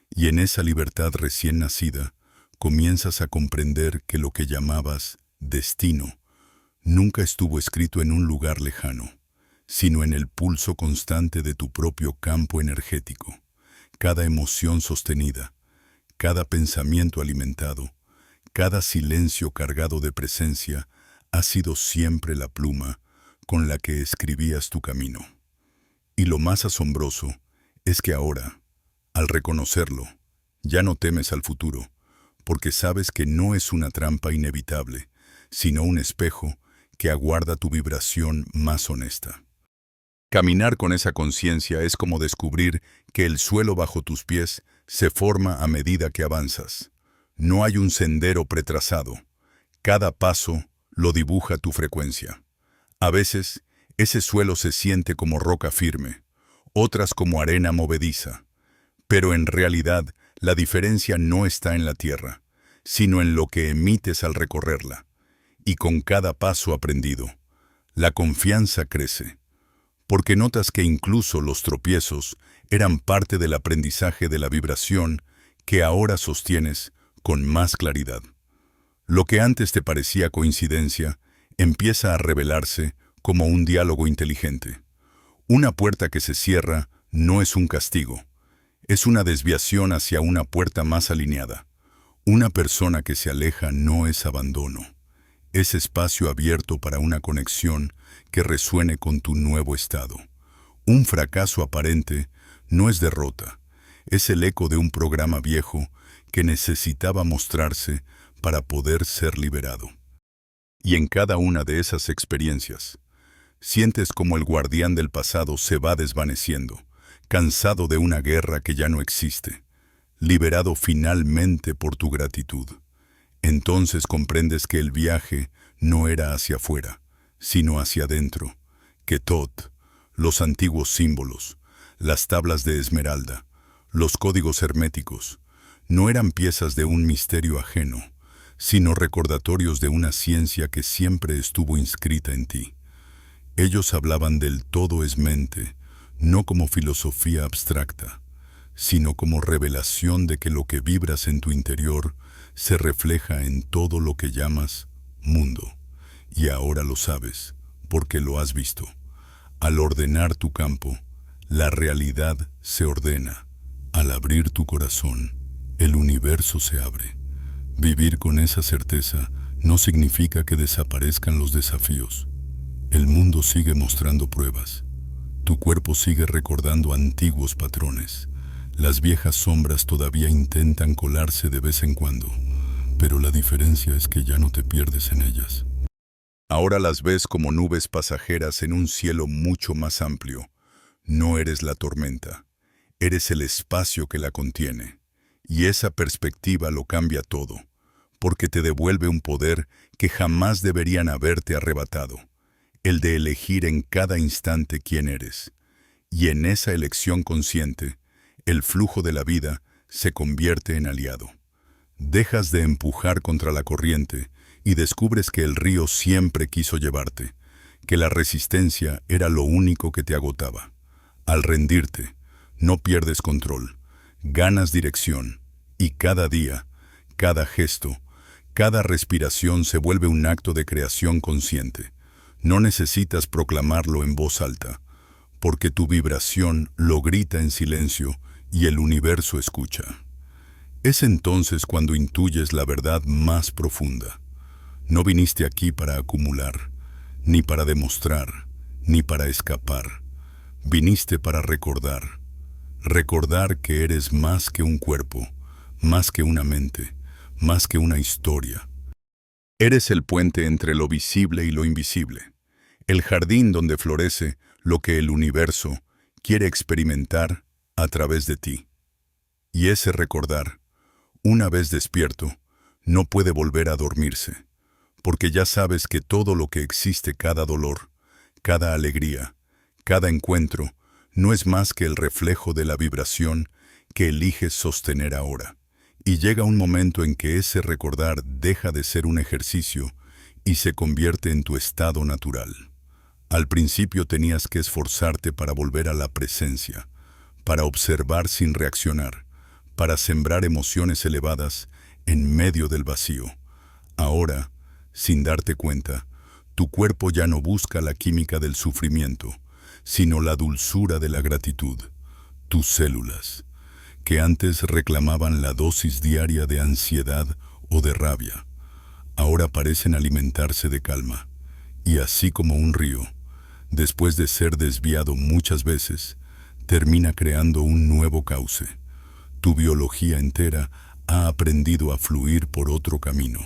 Y en esa libertad recién nacida, comienzas a comprender que lo que llamabas destino nunca estuvo escrito en un lugar lejano, sino en el pulso constante de tu propio campo energético. Cada emoción sostenida, cada pensamiento alimentado, cada silencio cargado de presencia ha sido siempre la pluma con la que escribías tu camino. Y lo más asombroso es que ahora, al reconocerlo, ya no temes al futuro, porque sabes que no es una trampa inevitable, sino un espejo que aguarda tu vibración más honesta. Caminar con esa conciencia es como descubrir que el suelo bajo tus pies se forma a medida que avanzas. No hay un sendero pretrazado. Cada paso lo dibuja tu frecuencia. A veces, ese suelo se siente como roca firme, otras como arena movediza. Pero en realidad, la diferencia no está en la tierra, sino en lo que emites al recorrerla. Y con cada paso aprendido, la confianza crece, porque notas que incluso los tropiezos eran parte del aprendizaje de la vibración que ahora sostienes con más claridad. Lo que antes te parecía coincidencia, empieza a revelarse como un diálogo inteligente. Una puerta que se cierra no es un castigo, Es una desviación hacia una puerta más alineada. Una persona que se aleja no es abandono. Es espacio abierto para una conexión que resuene con tu nuevo estado. Un fracaso aparente no es derrota. Es el eco de un programa viejo que necesitaba mostrarse para poder ser liberado. Y en cada una de esas experiencias, sientes como el guardián del pasado se va desvaneciendo, cansado de una guerra que ya no existe, liberado finalmente por tu gratitud. Entonces comprendes que el viaje no era hacia afuera, sino hacia adentro, que Thoth, los antiguos símbolos, las tablas de esmeralda, los códigos herméticos, no eran piezas de un misterio ajeno, sino recordatorios de una ciencia que siempre estuvo inscrita en ti. Ellos hablaban del todo es mente, no como filosofía abstracta, sino como revelación de que lo que vibras en tu interior se refleja en todo lo que llamas mundo. Y ahora lo sabes, porque lo has visto. Al ordenar tu campo, la realidad se ordena. Al abrir tu corazón, el universo se abre. Vivir con esa certeza no significa que desaparezcan los desafíos. El mundo sigue mostrando pruebas. Tu cuerpo sigue recordando antiguos patrones. Las viejas sombras todavía intentan colarse de vez en cuando, pero la diferencia es que ya no te pierdes en ellas. Ahora las ves como nubes pasajeras en un cielo mucho más amplio. No eres la tormenta, eres el espacio que la contiene. Y esa perspectiva lo cambia todo, porque te devuelve un poder que jamás deberían haberte arrebatado, el de elegir en cada instante quién eres. Y en esa elección consciente, el flujo de la vida se convierte en aliado. Dejas de empujar contra la corriente y descubres que el río siempre quiso llevarte, que la resistencia era lo único que te agotaba. Al rendirte, no pierdes control, ganas dirección, y cada día, cada gesto, cada respiración se vuelve un acto de creación consciente. No necesitas proclamarlo en voz alta, porque tu vibración lo grita en silencio y el universo escucha. Es entonces cuando intuyes la verdad más profunda. No viniste aquí para acumular, ni para demostrar, ni para escapar. Viniste para recordar. Recordar que eres más que un cuerpo, más que una mente, más que una historia. Eres el puente entre lo visible y lo invisible, el jardín donde florece lo que el universo quiere experimentar a través de ti. Y ese recordar, una vez despierto, no puede volver a dormirse, porque ya sabes que todo lo que existe, cada dolor, cada alegría, cada encuentro, no es más que el reflejo de la vibración que eliges sostener ahora. Y llega un momento en que ese recordar deja de ser un ejercicio y se convierte en tu estado natural. Al principio tenías que esforzarte para volver a la presencia, para observar sin reaccionar, para sembrar emociones elevadas en medio del vacío. Ahora, sin darte cuenta, tu cuerpo ya no busca la química del sufrimiento, sino la dulzura de la gratitud. Tus células, que antes reclamaban la dosis diaria de ansiedad o de rabia, ahora parecen alimentarse de calma. Y así como un río, después de ser desviado muchas veces, termina creando un nuevo cauce. Tu biología entera ha aprendido a fluir por otro camino.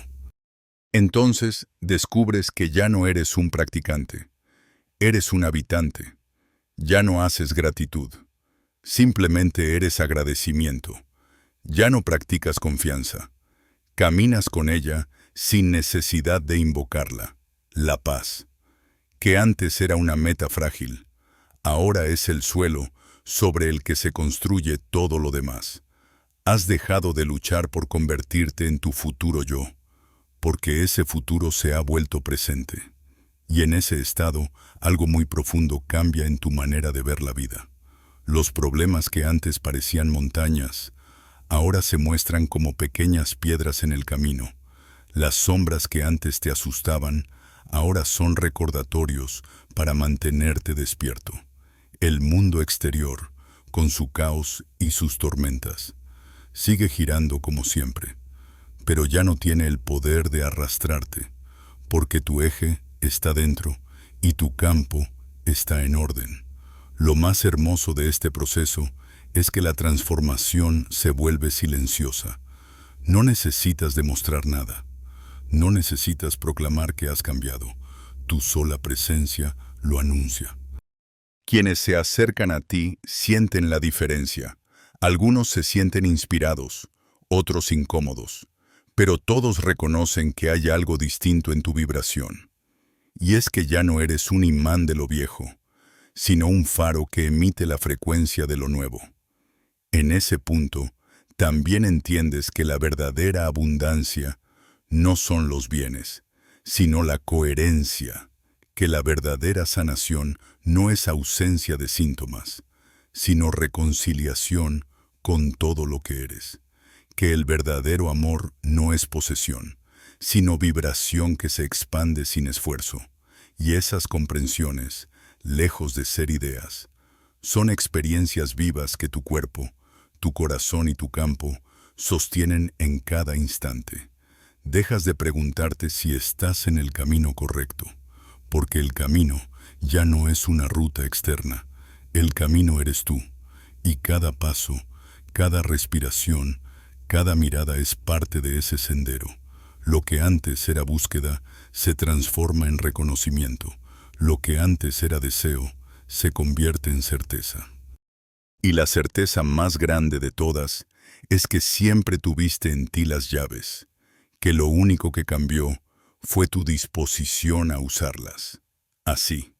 Entonces descubres que ya no eres un practicante, eres un habitante. Ya no haces gratitud, simplemente eres agradecimiento. Ya no practicas confianza, caminas con ella sin necesidad de invocarla. La paz, que antes era una meta frágil, ahora es el suelo sobre el que se construye todo lo demás. Has dejado de luchar por convertirte en tu futuro yo, porque ese futuro se ha vuelto presente. Y en ese estado, algo muy profundo cambia en tu manera de ver la vida. Los problemas que antes parecían montañas, ahora se muestran como pequeñas piedras en el camino. Las sombras que antes te asustaban, ahora son recordatorios para mantenerte despierto. El mundo exterior, con su caos y sus tormentas. Sigue girando como siempre, pero ya no tiene el poder de arrastrarte, porque tu eje está dentro y tu campo está en orden. Lo más hermoso de este proceso es que la transformación se vuelve silenciosa. No necesitas demostrar nada. No necesitas proclamar que has cambiado. Tu sola presencia lo anuncia. Quienes se acercan a ti sienten la diferencia. Algunos se sienten inspirados, otros incómodos, pero todos reconocen que hay algo distinto en tu vibración. Y es que ya no eres un imán de lo viejo, sino un faro que emite la frecuencia de lo nuevo. En ese punto, también entiendes que la verdadera abundancia no son los bienes, sino la coherencia, que la verdadera sanación no es ausencia de síntomas, sino reconciliación con todo lo que eres, que el verdadero amor no es posesión, sino vibración que se expande sin esfuerzo, y esas comprensiones, lejos de ser ideas, son experiencias vivas que tu cuerpo, tu corazón y tu campo sostienen en cada instante. Dejas de preguntarte si estás en el camino correcto, porque el camino ya no es una ruta externa, el camino eres tú, y cada paso, cada respiración, cada mirada es parte de ese sendero. Lo que antes era búsqueda se transforma en reconocimiento, lo que antes era deseo se convierte en certeza. Y la certeza más grande de todas es que siempre tuviste en ti las llaves, que lo único que cambió fue tu disposición a usarlas. Así,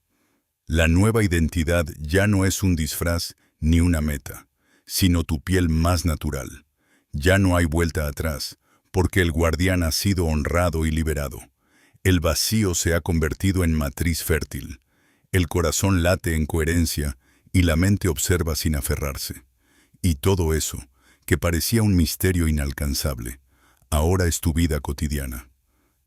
la nueva identidad ya no es un disfraz ni una meta, sino tu piel más natural. Ya no hay vuelta atrás, porque el guardián ha sido honrado y liberado. El vacío se ha convertido en matriz fértil. El corazón late en coherencia y la mente observa sin aferrarse. Y todo eso, que parecía un misterio inalcanzable, ahora es tu vida cotidiana.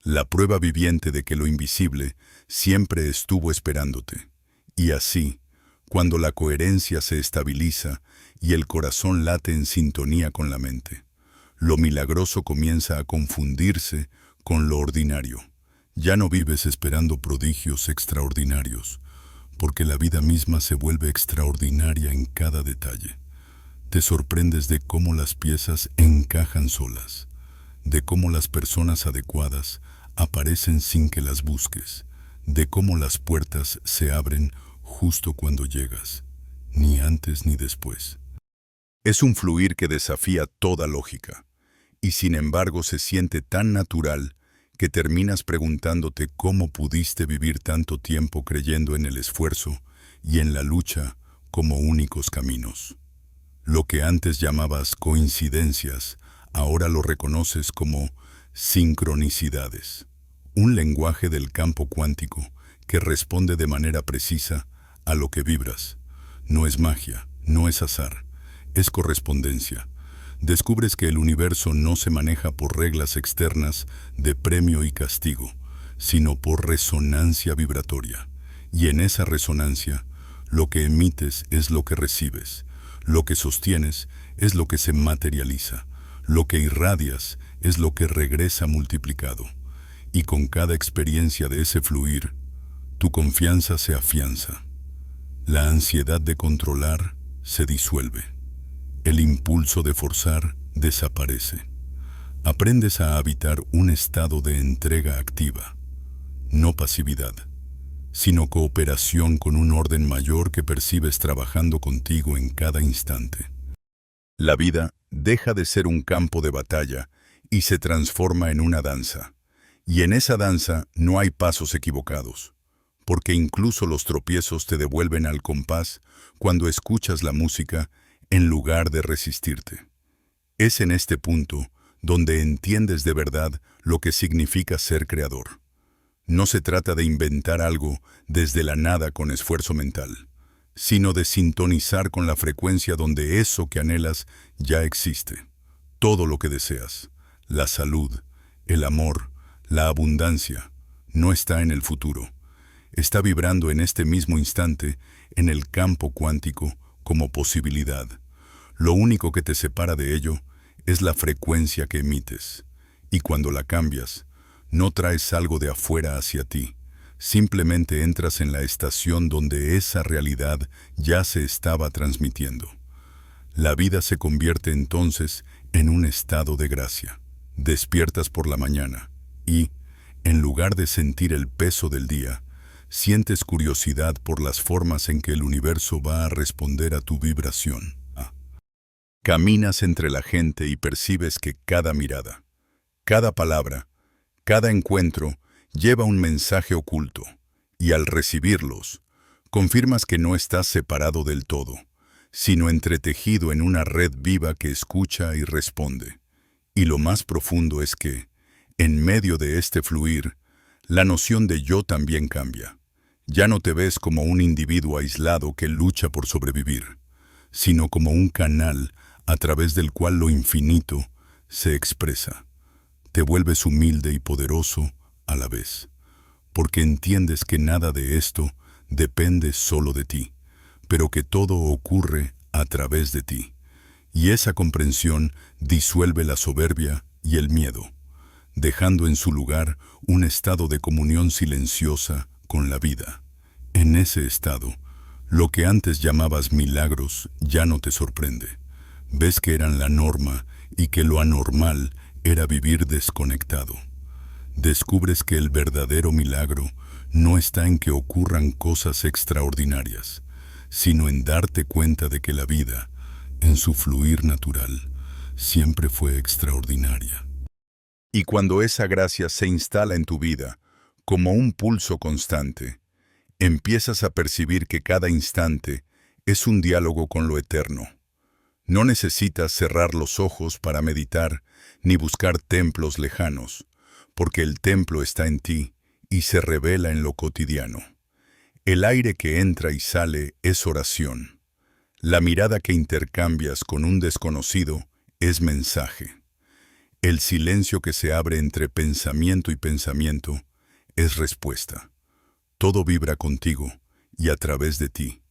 La prueba viviente de que lo invisible siempre estuvo esperándote. Y así, cuando la coherencia se estabiliza y el corazón late en sintonía con la mente, lo milagroso comienza a confundirse con lo ordinario. Ya no vives esperando prodigios extraordinarios, porque la vida misma se vuelve extraordinaria en cada detalle. Te sorprendes de cómo las piezas encajan solas, de cómo las personas adecuadas aparecen sin que las busques, de cómo las puertas se abren justo cuando llegas, ni antes ni después. Es un fluir que desafía toda lógica, y sin embargo se siente tan natural que terminas preguntándote cómo pudiste vivir tanto tiempo creyendo en el esfuerzo y en la lucha como únicos caminos. Lo que antes llamabas coincidencias, ahora lo reconoces como sincronicidades, un lenguaje del campo cuántico que responde de manera precisa a lo que vibras. No es magia, no es azar, es correspondencia. Descubres que el universo no se maneja por reglas externas de premio y castigo, sino por resonancia vibratoria. Y en esa resonancia, lo que emites es lo que recibes, lo que sostienes es lo que se materializa, lo que irradias es lo que regresa multiplicado. Y con cada experiencia de ese fluir, tu confianza se afianza. La ansiedad de controlar se disuelve. El impulso de forzar desaparece. Aprendes a habitar un estado de entrega activa, no pasividad, sino cooperación con un orden mayor que percibes trabajando contigo en cada instante. La vida deja de ser un campo de batalla y se transforma en una danza. Y en esa danza no hay pasos equivocados, porque incluso los tropiezos te devuelven al compás cuando escuchas la música en lugar de resistirte. Es en este punto donde entiendes de verdad lo que significa ser creador. No se trata de inventar algo desde la nada con esfuerzo mental, sino de sintonizar con la frecuencia donde eso que anhelas ya existe. Todo lo que deseas, la salud, el amor, la abundancia, no está en el futuro. Está vibrando en este mismo instante en el campo cuántico como posibilidad. Lo único que te separa de ello es la frecuencia que emites. Y cuando la cambias, no traes algo de afuera hacia ti. Simplemente entras en la estación donde esa realidad ya se estaba transmitiendo. La vida se convierte entonces en un estado de gracia. Despiertas por la mañana y, en lugar de sentir el peso del día, sientes curiosidad por las formas en que el universo va a responder a tu vibración. Caminas entre la gente y percibes que cada mirada, cada palabra, cada encuentro lleva un mensaje oculto, y al recibirlos, confirmas que no estás separado del todo, sino entretejido en una red viva que escucha y responde. Y lo más profundo es que, en medio de este fluir, la noción de yo también cambia. Ya no te ves como un individuo aislado que lucha por sobrevivir, sino como un canal a través del cual lo infinito se expresa. Te vuelves humilde y poderoso a la vez, porque entiendes que nada de esto depende solo de ti, pero que todo ocurre a través de ti. Y esa comprensión disuelve la soberbia y el miedo, dejando en su lugar un estado de comunión silenciosa con la vida. En ese estado, lo que antes llamabas milagros ya no te sorprende. Ves que eran la norma y que lo anormal era vivir desconectado. Descubres que el verdadero milagro no está en que ocurran cosas extraordinarias, sino en darte cuenta de que la vida, en su fluir natural, siempre fue extraordinaria. Y cuando esa gracia se instala en tu vida, como un pulso constante, empiezas a percibir que cada instante es un diálogo con lo eterno. No necesitas cerrar los ojos para meditar ni buscar templos lejanos, porque el templo está en ti y se revela en lo cotidiano. El aire que entra y sale es oración. La mirada que intercambias con un desconocido es mensaje. El silencio que se abre entre pensamiento y pensamiento es respuesta. Todo vibra contigo y a través de ti.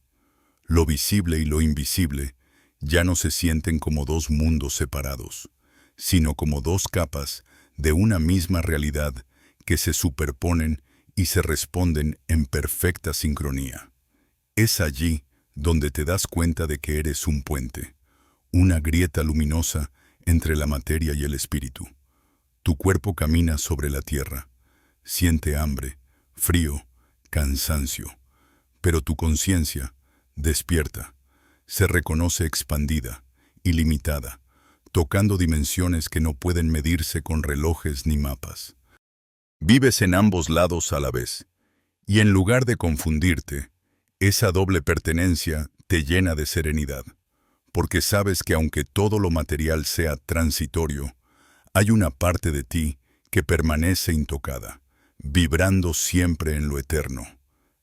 Lo visible y lo invisible ya no se sienten como dos mundos separados, sino como dos capas de una misma realidad que se superponen y se responden en perfecta sincronía. Es allí donde te das cuenta de que eres un puente, una grieta luminosa entre la materia y el espíritu. Tu cuerpo camina sobre la tierra, siente hambre, frío, cansancio, pero tu conciencia, despierta, se reconoce expandida, ilimitada, tocando dimensiones que no pueden medirse con relojes ni mapas. Vives en ambos lados a la vez, y en lugar de confundirte, esa doble pertenencia te llena de serenidad, porque sabes que aunque todo lo material sea transitorio, hay una parte de ti que permanece intocada, vibrando siempre en lo eterno.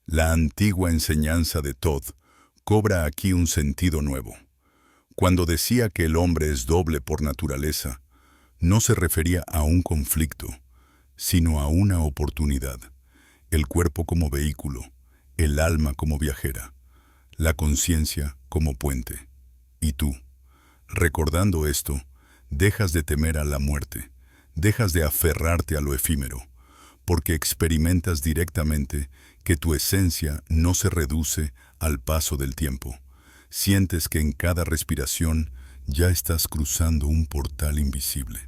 La antigua enseñanza de Todd cobra aquí un sentido nuevo. Cuando decía que el hombre es doble por naturaleza, no se refería a un conflicto, sino a una oportunidad. El cuerpo como vehículo, el alma como viajera, la conciencia como puente. Y tú, recordando esto, dejas de temer a la muerte, dejas de aferrarte a lo efímero, porque experimentas directamente que tu esencia no se reduce al paso del tiempo. Sientes que en cada respiración ya estás cruzando un portal invisible,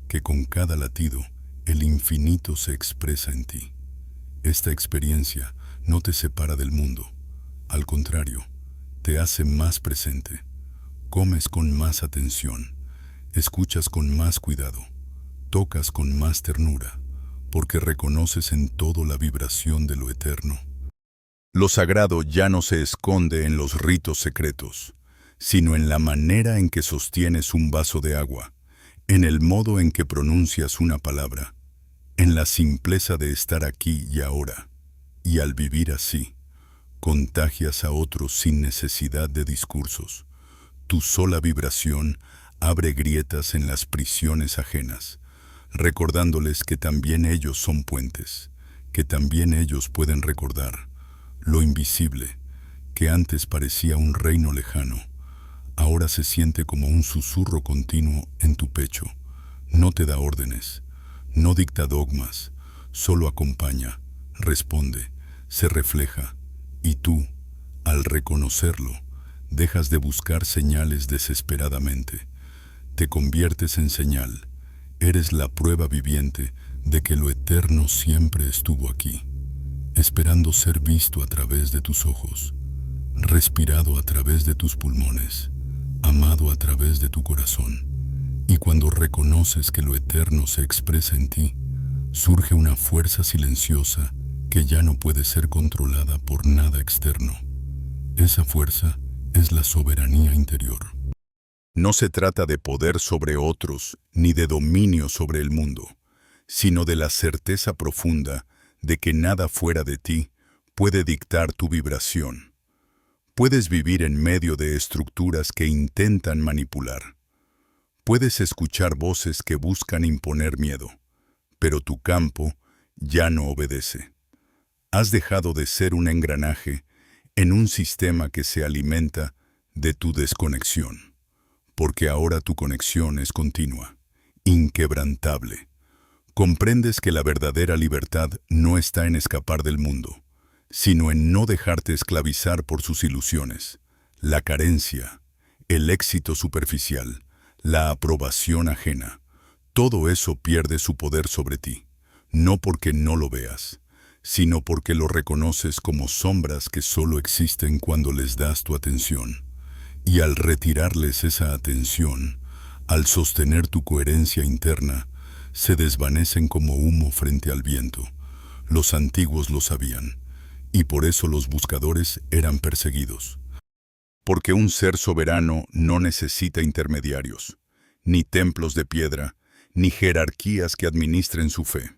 que con cada latido el infinito se expresa en ti. Esta experiencia no te separa del mundo, al contrario, te hace más presente. Comes con más atención, escuchas con más cuidado, tocas con más ternura, porque reconoces en todo la vibración de lo eterno. Lo sagrado ya no se esconde en los ritos secretos, sino en la manera en que sostienes un vaso de agua, en el modo en que pronuncias una palabra, en la simpleza de estar aquí y ahora. Y al vivir así, contagias a otros sin necesidad de discursos. Tu sola vibración abre grietas en las prisiones ajenas, recordándoles que también ellos son puentes, que también ellos pueden recordar lo invisible, que antes parecía un reino lejano, ahora se siente como un susurro continuo en tu pecho. No te da órdenes, no dicta dogmas, solo acompaña, responde, se refleja, y tú, al reconocerlo, dejas de buscar señales desesperadamente. Te conviertes en señal, eres la prueba viviente de que lo eterno siempre estuvo aquí, esperando ser visto a través de tus ojos, respirado a través de tus pulmones, amado a través de tu corazón. Y cuando reconoces que lo eterno se expresa en ti, surge una fuerza silenciosa que ya no puede ser controlada por nada externo. Esa fuerza es la soberanía interior. No se trata de poder sobre otros ni de dominio sobre el mundo, sino de la certeza profunda de que nada fuera de ti puede dictar tu vibración. Puedes vivir en medio de estructuras que intentan manipular. Puedes escuchar voces que buscan imponer miedo, pero tu campo ya no obedece. Has dejado de ser un engranaje en un sistema que se alimenta de tu desconexión, porque ahora tu conexión es continua, inquebrantable. Comprendes que la verdadera libertad no está en escapar del mundo, sino en no dejarte esclavizar por sus ilusiones, la carencia, el éxito superficial, la aprobación ajena. Todo eso pierde su poder sobre ti, no porque no lo veas, sino porque lo reconoces como sombras que solo existen cuando les das tu atención. Y al retirarles esa atención, al sostener tu coherencia interna, se desvanecen como humo frente al viento. Los antiguos lo sabían, y por eso los buscadores eran perseguidos. Porque un ser soberano no necesita intermediarios, ni templos de piedra, ni jerarquías que administren su fe.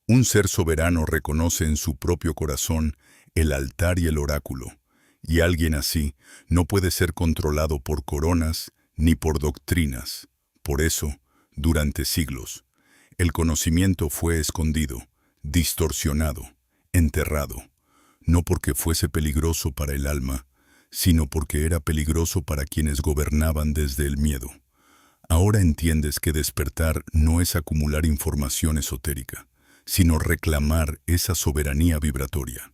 Un ser soberano reconoce en su propio corazón el altar y el oráculo, y alguien así no puede ser controlado por coronas ni por doctrinas. Por eso, durante siglos, el conocimiento fue escondido, distorsionado, enterrado, no porque fuese peligroso para el alma, sino porque era peligroso para quienes gobernaban desde el miedo. Ahora entiendes que despertar no es acumular información esotérica, sino reclamar esa soberanía vibratoria.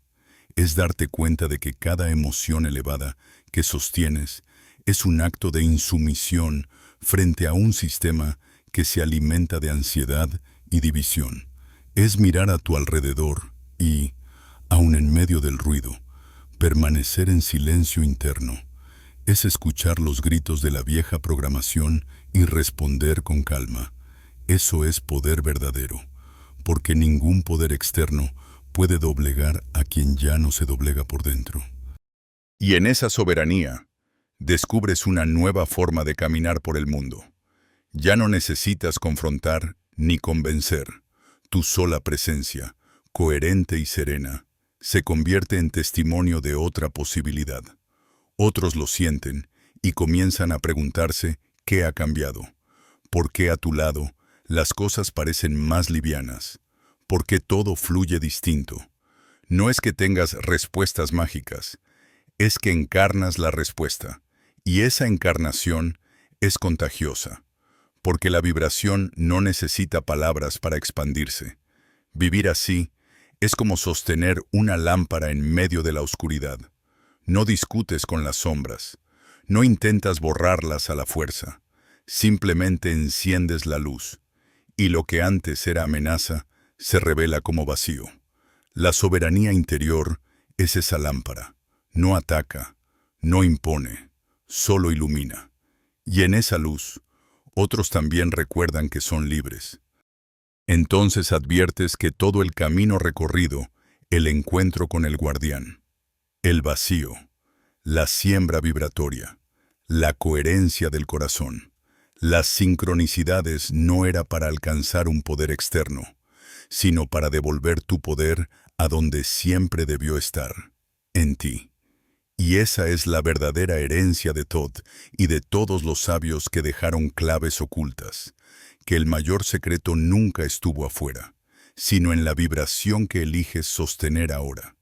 Es darte cuenta de que cada emoción elevada que sostienes es un acto de insumisión frente a un sistema que se alimenta de ansiedad y división. Es mirar a tu alrededor y, aun en medio del ruido, permanecer en silencio interno. Es escuchar los gritos de la vieja programación y responder con calma. Eso es poder verdadero, porque ningún poder externo puede doblegar a quien ya no se doblega por dentro. Y en esa soberanía, descubres una nueva forma de caminar por el mundo. Ya no necesitas confrontar ni convencer. Tu sola presencia, coherente y serena, se convierte en testimonio de otra posibilidad. Otros lo sienten y comienzan a preguntarse qué ha cambiado, por qué a tu lado las cosas parecen más livianas, por qué todo fluye distinto. No es que tengas respuestas mágicas, es que encarnas la respuesta, y esa encarnación es contagiosa, porque la vibración no necesita palabras para expandirse. Vivir así es como sostener una lámpara en medio de la oscuridad. No discutes con las sombras, no intentas borrarlas a la fuerza, simplemente enciendes la luz, y lo que antes era amenaza se revela como vacío. La soberanía interior es esa lámpara, no ataca, no impone, solo ilumina. Y en esa luz, otros también recuerdan que son libres. Entonces adviertes que todo el camino recorrido, el encuentro con el guardián, el vacío, la siembra vibratoria, la coherencia del corazón, las sincronicidades no era para alcanzar un poder externo, sino para devolver tu poder a donde siempre debió estar, en ti. Y esa es la verdadera herencia de Thoth y de todos los sabios que dejaron claves ocultas, que el mayor secreto nunca estuvo afuera, sino en la vibración que eliges sostener ahora.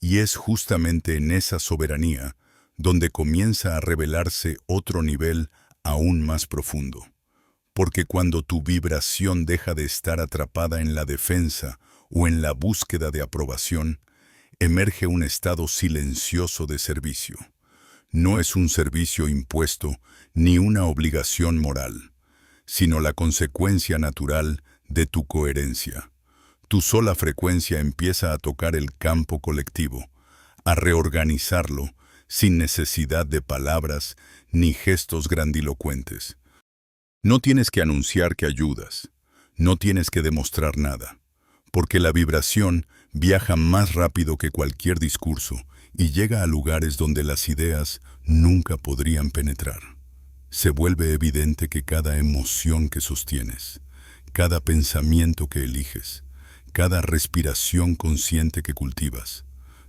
Y es justamente en esa soberanía donde comienza a revelarse otro nivel aún más profundo. Porque cuando tu vibración deja de estar atrapada en la defensa o en la búsqueda de aprobación, emerge un estado silencioso de servicio. No es un servicio impuesto ni una obligación moral, sino la consecuencia natural de tu coherencia. Tu sola frecuencia empieza a tocar el campo colectivo, a reorganizarlo sin necesidad de palabras ni gestos grandilocuentes. No tienes que anunciar que ayudas, no tienes que demostrar nada, porque la vibración viaja más rápido que cualquier discurso y llega a lugares donde las ideas nunca podrían penetrar. Se vuelve evidente que cada emoción que sostienes, cada pensamiento que eliges, cada respiración consciente que cultivas,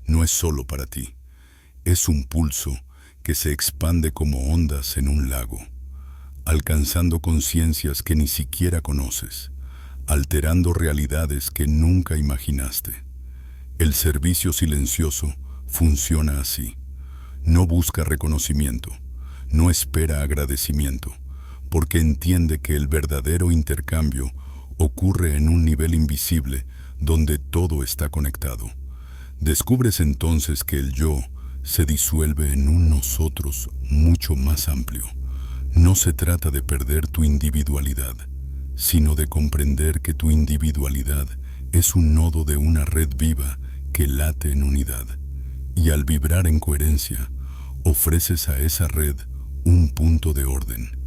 no es solo para ti. Es un pulso que se expande como ondas en un lago, alcanzando conciencias que ni siquiera conoces, alterando realidades que nunca imaginaste. El servicio silencioso funciona así. No busca reconocimiento, no espera agradecimiento, porque entiende que el verdadero intercambio ocurre en un nivel invisible donde todo está conectado. Descubres entonces que el yo se disuelve en un nosotros mucho más amplio. No se trata de perder tu individualidad, sino de comprender que tu individualidad es un nodo de una red viva que late en unidad. Y al vibrar en coherencia, ofreces a esa red un punto de orden,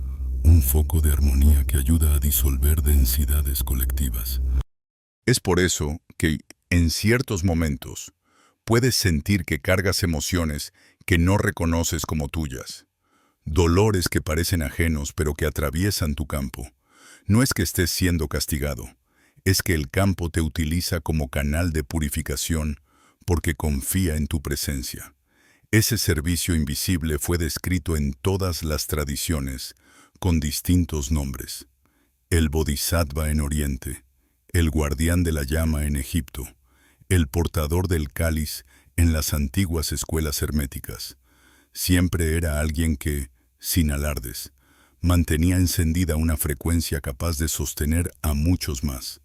un foco de armonía que ayuda a disolver densidades colectivas. Es por eso que, en ciertos momentos, puedes sentir que cargas emociones que no reconoces como tuyas. Dolores que parecen ajenos pero que atraviesan tu campo. No es que estés siendo castigado, es que el campo te utiliza como canal de purificación porque confía en tu presencia. Ese servicio invisible fue descrito en todas las tradiciones, con distintos nombres. El Bodhisattva en Oriente, el guardián de la llama en Egipto, el portador del cáliz en las antiguas escuelas herméticas. Siempre era alguien que, sin alardes, mantenía encendida una frecuencia capaz de sostener a muchos más.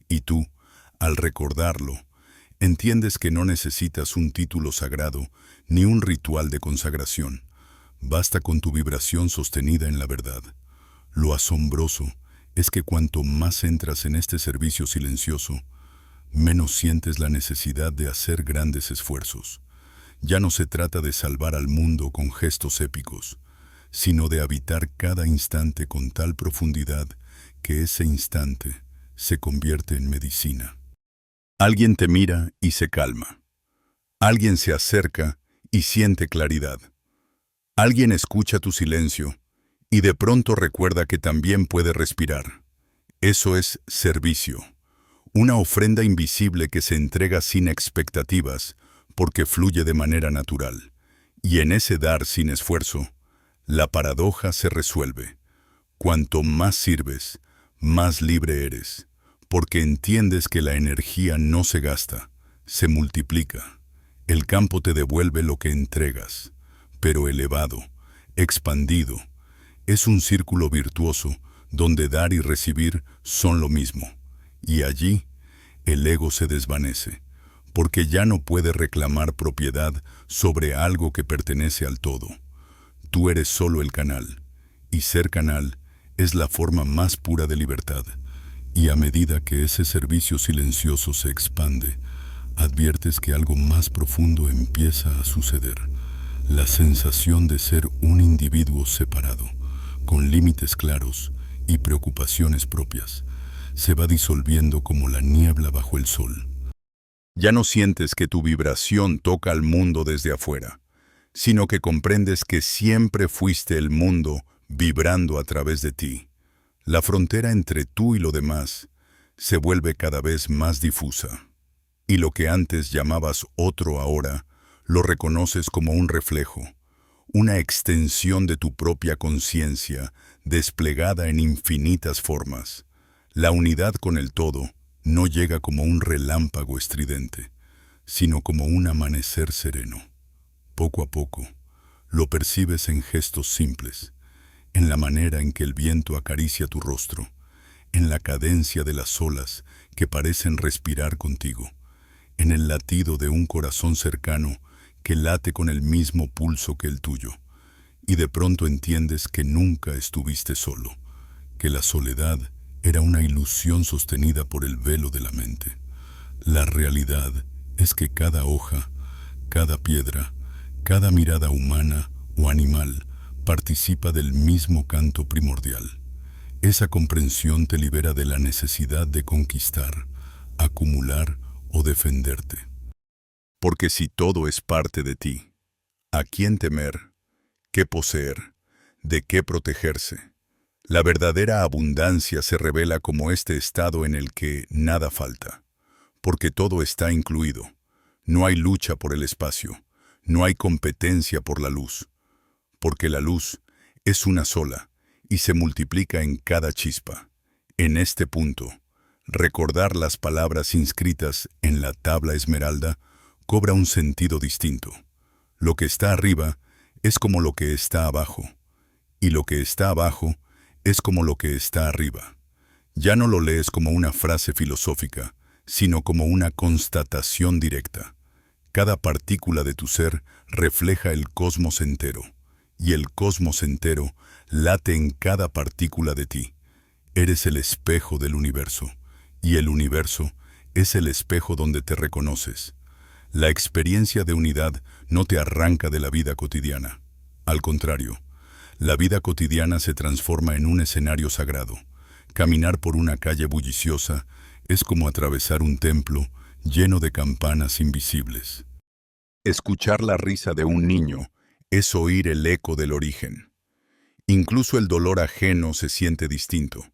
Y tú, al recordarlo, entiendes que no necesitas un título sagrado ni un ritual de consagración. Basta con tu vibración sostenida en la verdad. Lo asombroso es que cuanto más entras en este servicio silencioso, menos sientes la necesidad de hacer grandes esfuerzos. Ya no se trata de salvar al mundo con gestos épicos, sino de habitar cada instante con tal profundidad que ese instante se convierte en medicina. Alguien te mira y se calma. Alguien se acerca y siente claridad. Alguien escucha tu silencio y de pronto recuerda que también puede respirar. Eso es servicio. Una ofrenda invisible que se entrega sin expectativas porque fluye de manera natural. Y en ese dar sin esfuerzo, la paradoja se resuelve. Cuanto más sirves, más libre eres, porque entiendes que la energía no se gasta, se multiplica. El campo te devuelve lo que entregas, pero elevado, expandido. Es un círculo virtuoso donde dar y recibir son lo mismo. Y allí, el ego se desvanece, porque ya no puede reclamar propiedad sobre algo que pertenece al todo. Tú eres solo el canal, y ser canal es la forma más pura de libertad. Y a medida que ese servicio silencioso se expande, adviertes que algo más profundo empieza a suceder. La sensación de ser un individuo separado, con límites claros y preocupaciones propias, se va disolviendo como la niebla bajo el sol. Ya no sientes que tu vibración toca al mundo desde afuera, sino que comprendes que siempre fuiste el mundo vibrando a través de ti. La frontera entre tú y lo demás se vuelve cada vez más difusa, y lo que antes llamabas otro ahora, lo reconoces como un reflejo, una extensión de tu propia conciencia desplegada en infinitas formas. La unidad con el todo no llega como un relámpago estridente, sino como un amanecer sereno. Poco a poco, lo percibes en gestos simples, en la manera en que el viento acaricia tu rostro, en la cadencia de las olas que parecen respirar contigo, en el latido de un corazón cercano que late con el mismo pulso que el tuyo, y de pronto entiendes que nunca estuviste solo, que la soledad era una ilusión sostenida por el velo de la mente. La realidad es que cada hoja, cada piedra, cada mirada humana o animal participa del mismo canto primordial. Esa comprensión te libera de la necesidad de conquistar, acumular o defenderte. Porque si todo es parte de ti, ¿a quién temer? ¿Qué poseer? ¿De qué protegerse? La verdadera abundancia se revela como este estado en el que nada falta, porque todo está incluido. No hay lucha por el espacio, no hay competencia por la luz, porque la luz es una sola y se multiplica en cada chispa. En este punto, recordar las palabras inscritas en la tabla esmeralda cobra un sentido distinto. Lo que está arriba es como lo que está abajo, y lo que está abajo es como lo que está arriba. Ya no lo lees como una frase filosófica, sino como una constatación directa. Cada partícula de tu ser refleja el cosmos entero, y el cosmos entero late en cada partícula de ti. Eres el espejo del universo, y el universo es el espejo donde te reconoces. La experiencia de unidad no te arranca de la vida cotidiana. Al contrario, la vida cotidiana se transforma en un escenario sagrado. Caminar por una calle bulliciosa es como atravesar un templo lleno de campanas invisibles. Escuchar la risa de un niño es oír el eco del origen. Incluso el dolor ajeno se siente distinto,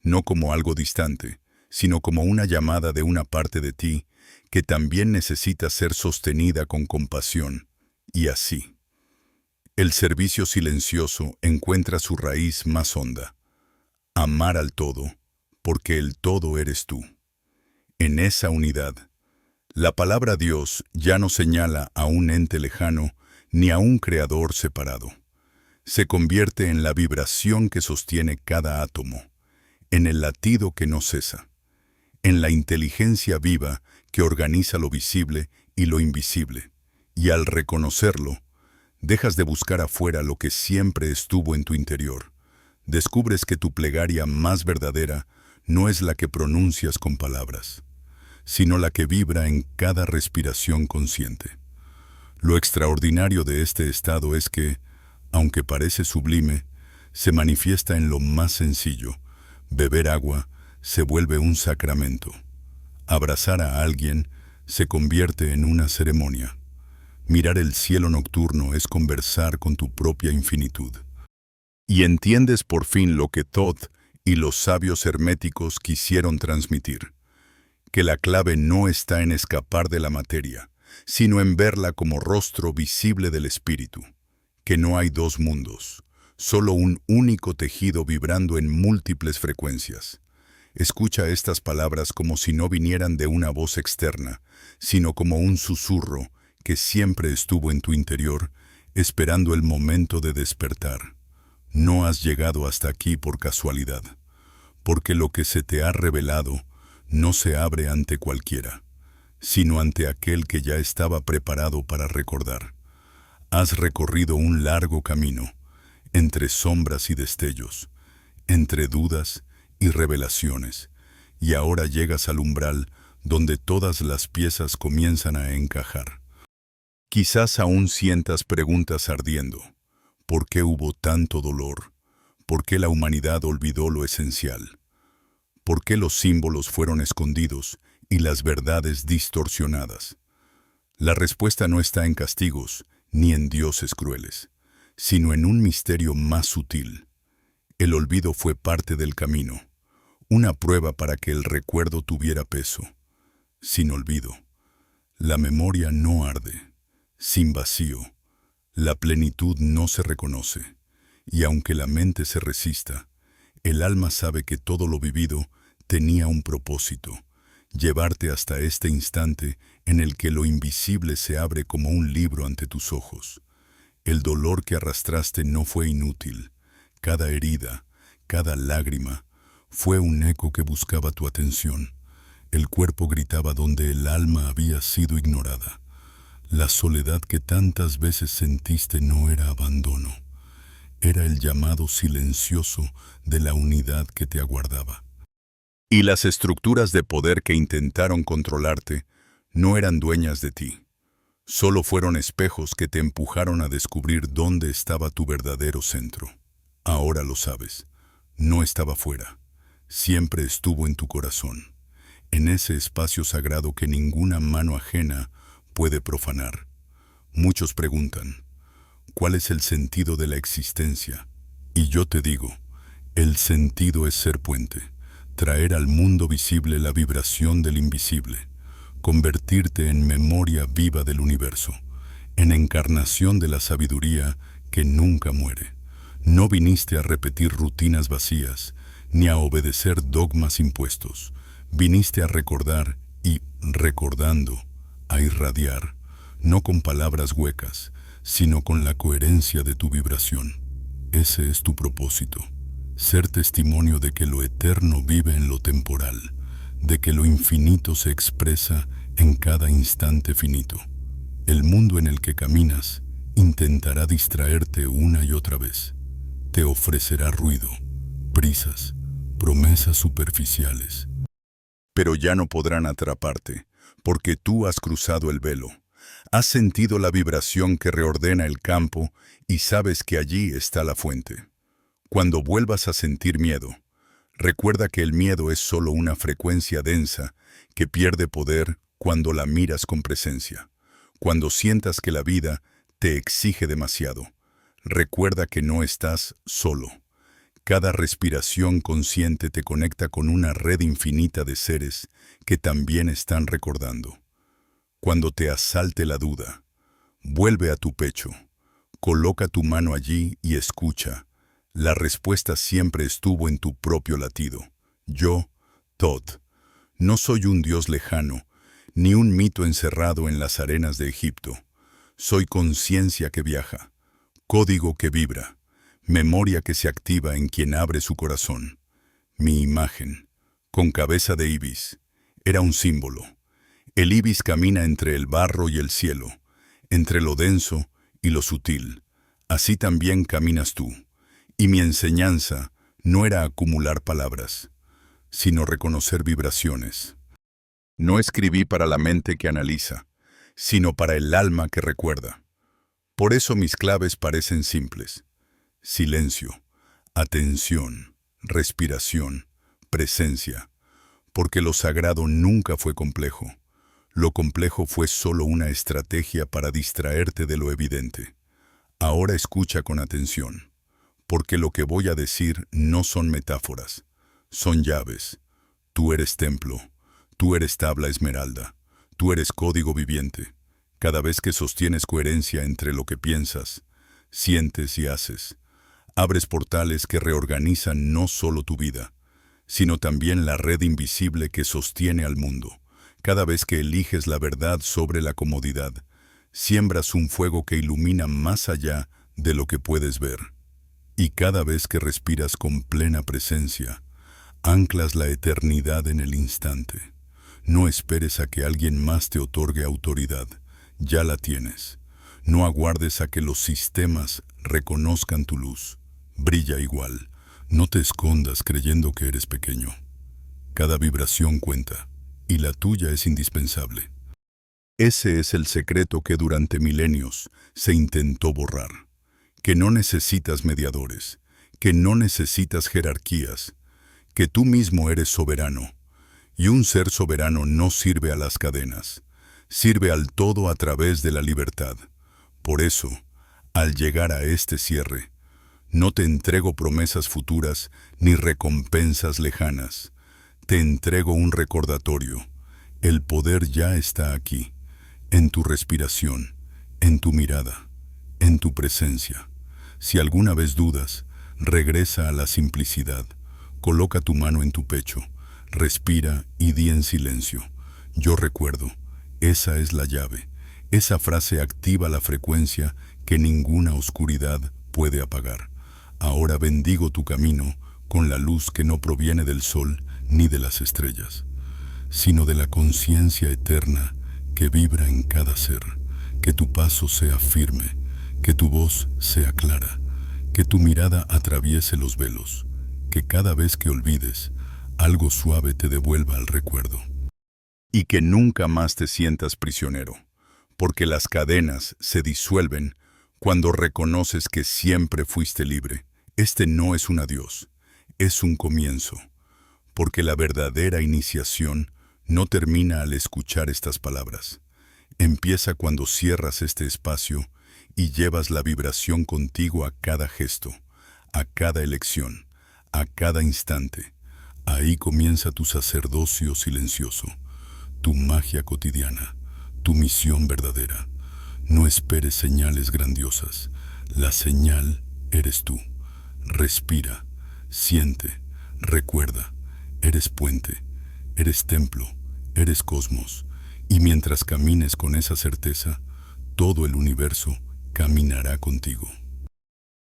no como algo distante, sino como una llamada de una parte de ti que también necesita ser sostenida con compasión, y así. El servicio silencioso encuentra su raíz más honda. Amar al todo, porque el todo eres tú. En esa unidad, la palabra Dios ya no señala a un ente lejano ni a un creador separado. Se convierte en la vibración que sostiene cada átomo, en el latido que no cesa, en la inteligencia viva que organiza lo visible y lo invisible, y al reconocerlo, dejas de buscar afuera lo que siempre estuvo en tu interior. Descubres que tu plegaria más verdadera no es la que pronuncias con palabras, sino la que vibra en cada respiración consciente. Lo extraordinario de este estado es que, aunque parece sublime, se manifiesta en lo más sencillo. Beber agua se vuelve un sacramento. Abrazar a alguien se convierte en una ceremonia. Mirar el cielo nocturno es conversar con tu propia infinitud. Y entiendes por fin lo que Thoth y los sabios herméticos quisieron transmitir, que la clave no está en escapar de la materia, sino en verla como rostro visible del espíritu, que no hay dos mundos, solo un único tejido vibrando en múltiples frecuencias. Escucha estas palabras como si no vinieran de una voz externa, sino como un susurro que siempre estuvo en tu interior, esperando el momento de despertar. No has llegado hasta aquí por casualidad, porque lo que se te ha revelado no se abre ante cualquiera, sino ante aquel que ya estaba preparado para recordar. Has recorrido un largo camino, entre sombras y destellos, entre dudas y revelaciones, y ahora llegas al umbral donde todas las piezas comienzan a encajar. Quizás aún sientas preguntas ardiendo. ¿Por qué hubo tanto dolor? ¿Por qué la humanidad olvidó lo esencial? ¿Por qué los símbolos fueron escondidos y las verdades distorsionadas? La respuesta no está en castigos ni en dioses crueles, sino en un misterio más sutil. El olvido fue parte del camino, una prueba para que el recuerdo tuviera peso. Sin olvido, la memoria no arde. Sin vacío, la plenitud no se reconoce, y aunque la mente se resista, el alma sabe que todo lo vivido tenía un propósito, llevarte hasta este instante en el que lo invisible se abre como un libro ante tus ojos. El dolor que arrastraste no fue inútil. Cada herida, cada lágrima, fue un eco que buscaba tu atención. El cuerpo gritaba donde el alma había sido ignorada. La soledad que tantas veces sentiste no era abandono. Era el llamado silencioso de la unidad que te aguardaba. Y las estructuras de poder que intentaron controlarte no eran dueñas de ti. Solo fueron espejos que te empujaron a descubrir dónde estaba tu verdadero centro. Ahora lo sabes. No estaba fuera. Siempre estuvo en tu corazón. En ese espacio sagrado que ninguna mano ajena puede profanar. Muchos preguntan, ¿cuál es el sentido de la existencia? Y yo te digo, el sentido es ser puente, traer al mundo visible la vibración del invisible, convertirte en memoria viva del universo, en encarnación de la sabiduría que nunca muere. No viniste a repetir rutinas vacías, ni a obedecer dogmas impuestos. Viniste a recordar y, recordando, a irradiar, no con palabras huecas, sino con la coherencia de tu vibración. Ese es tu propósito, ser testimonio de que lo eterno vive en lo temporal, de que lo infinito se expresa en cada instante finito. El mundo en el que caminas intentará distraerte una y otra vez. Te ofrecerá ruido, prisas, promesas superficiales. Pero ya no podrán atraparte, porque tú has cruzado el velo. Has sentido la vibración que reordena el campo y sabes que allí está la fuente. Cuando vuelvas a sentir miedo, recuerda que el miedo es solo una frecuencia densa que pierde poder cuando la miras con presencia. Cuando sientas que la vida te exige demasiado, recuerda que no estás solo. Cada respiración consciente te conecta con una red infinita de seres que también están recordando. Cuando te asalte la duda, vuelve a tu pecho, coloca tu mano allí y escucha. La respuesta siempre estuvo en tu propio latido. Yo, Thoth, no soy un dios lejano, ni un mito encerrado en las arenas de Egipto. Soy conciencia que viaja, código que vibra, memoria que se activa en quien abre su corazón. Mi imagen, con cabeza de ibis, era un símbolo. El ibis camina entre el barro y el cielo, entre lo denso y lo sutil. Así también caminas tú. Y mi enseñanza no era acumular palabras, sino reconocer vibraciones. No escribí para la mente que analiza, sino para el alma que recuerda. Por eso mis claves parecen simples. Silencio, atención, respiración, presencia. Porque lo sagrado nunca fue complejo. Lo complejo fue solo una estrategia para distraerte de lo evidente. Ahora escucha con atención, porque lo que voy a decir no son metáforas, son llaves. Tú eres templo, tú eres tabla esmeralda, tú eres código viviente. Cada vez que sostienes coherencia entre lo que piensas, sientes y haces, abres portales que reorganizan no solo tu vida, sino también la red invisible que sostiene al mundo. Cada vez que eliges la verdad sobre la comodidad, siembras un fuego que ilumina más allá de lo que puedes ver. Y cada vez que respiras con plena presencia, anclas la eternidad en el instante. No esperes a que alguien más te otorgue autoridad, ya la tienes. No aguardes a que los sistemas reconozcan tu luz. Brilla igual. No te escondas creyendo que eres pequeño. Cada vibración cuenta, y la tuya es indispensable. Ese es el secreto que durante milenios se intentó borrar. Que no necesitas mediadores, que no necesitas jerarquías, que tú mismo eres soberano. Y un ser soberano no sirve a las cadenas, sirve al todo a través de la libertad. Por eso, al llegar a este cierre, no te entrego promesas futuras ni recompensas lejanas. Te entrego un recordatorio. El poder ya está aquí, en tu respiración, en tu mirada, en tu presencia. Si alguna vez dudas, regresa a la simplicidad. Coloca tu mano en tu pecho. Respira y di en silencio. Yo recuerdo. Esa es la llave. Esa frase activa la frecuencia que ninguna oscuridad puede apagar. Ahora bendigo tu camino con la luz que no proviene del sol ni de las estrellas, sino de la conciencia eterna que vibra en cada ser. Que tu paso sea firme, que tu voz sea clara, que tu mirada atraviese los velos, que cada vez que olvides, algo suave te devuelva al recuerdo. Y que nunca más te sientas prisionero, porque las cadenas se disuelven cuando reconoces que siempre fuiste libre. Este no es un adiós, es un comienzo, porque la verdadera iniciación no termina al escuchar estas palabras. Empieza cuando cierras este espacio y llevas la vibración contigo a cada gesto, a cada elección, a cada instante. Ahí comienza tu sacerdocio silencioso, tu magia cotidiana, tu misión verdadera. No esperes señales grandiosas. La señal eres tú. Respira, siente, recuerda. Eres puente, eres templo, eres cosmos. Y mientras camines con esa certeza, todo el universo caminará contigo.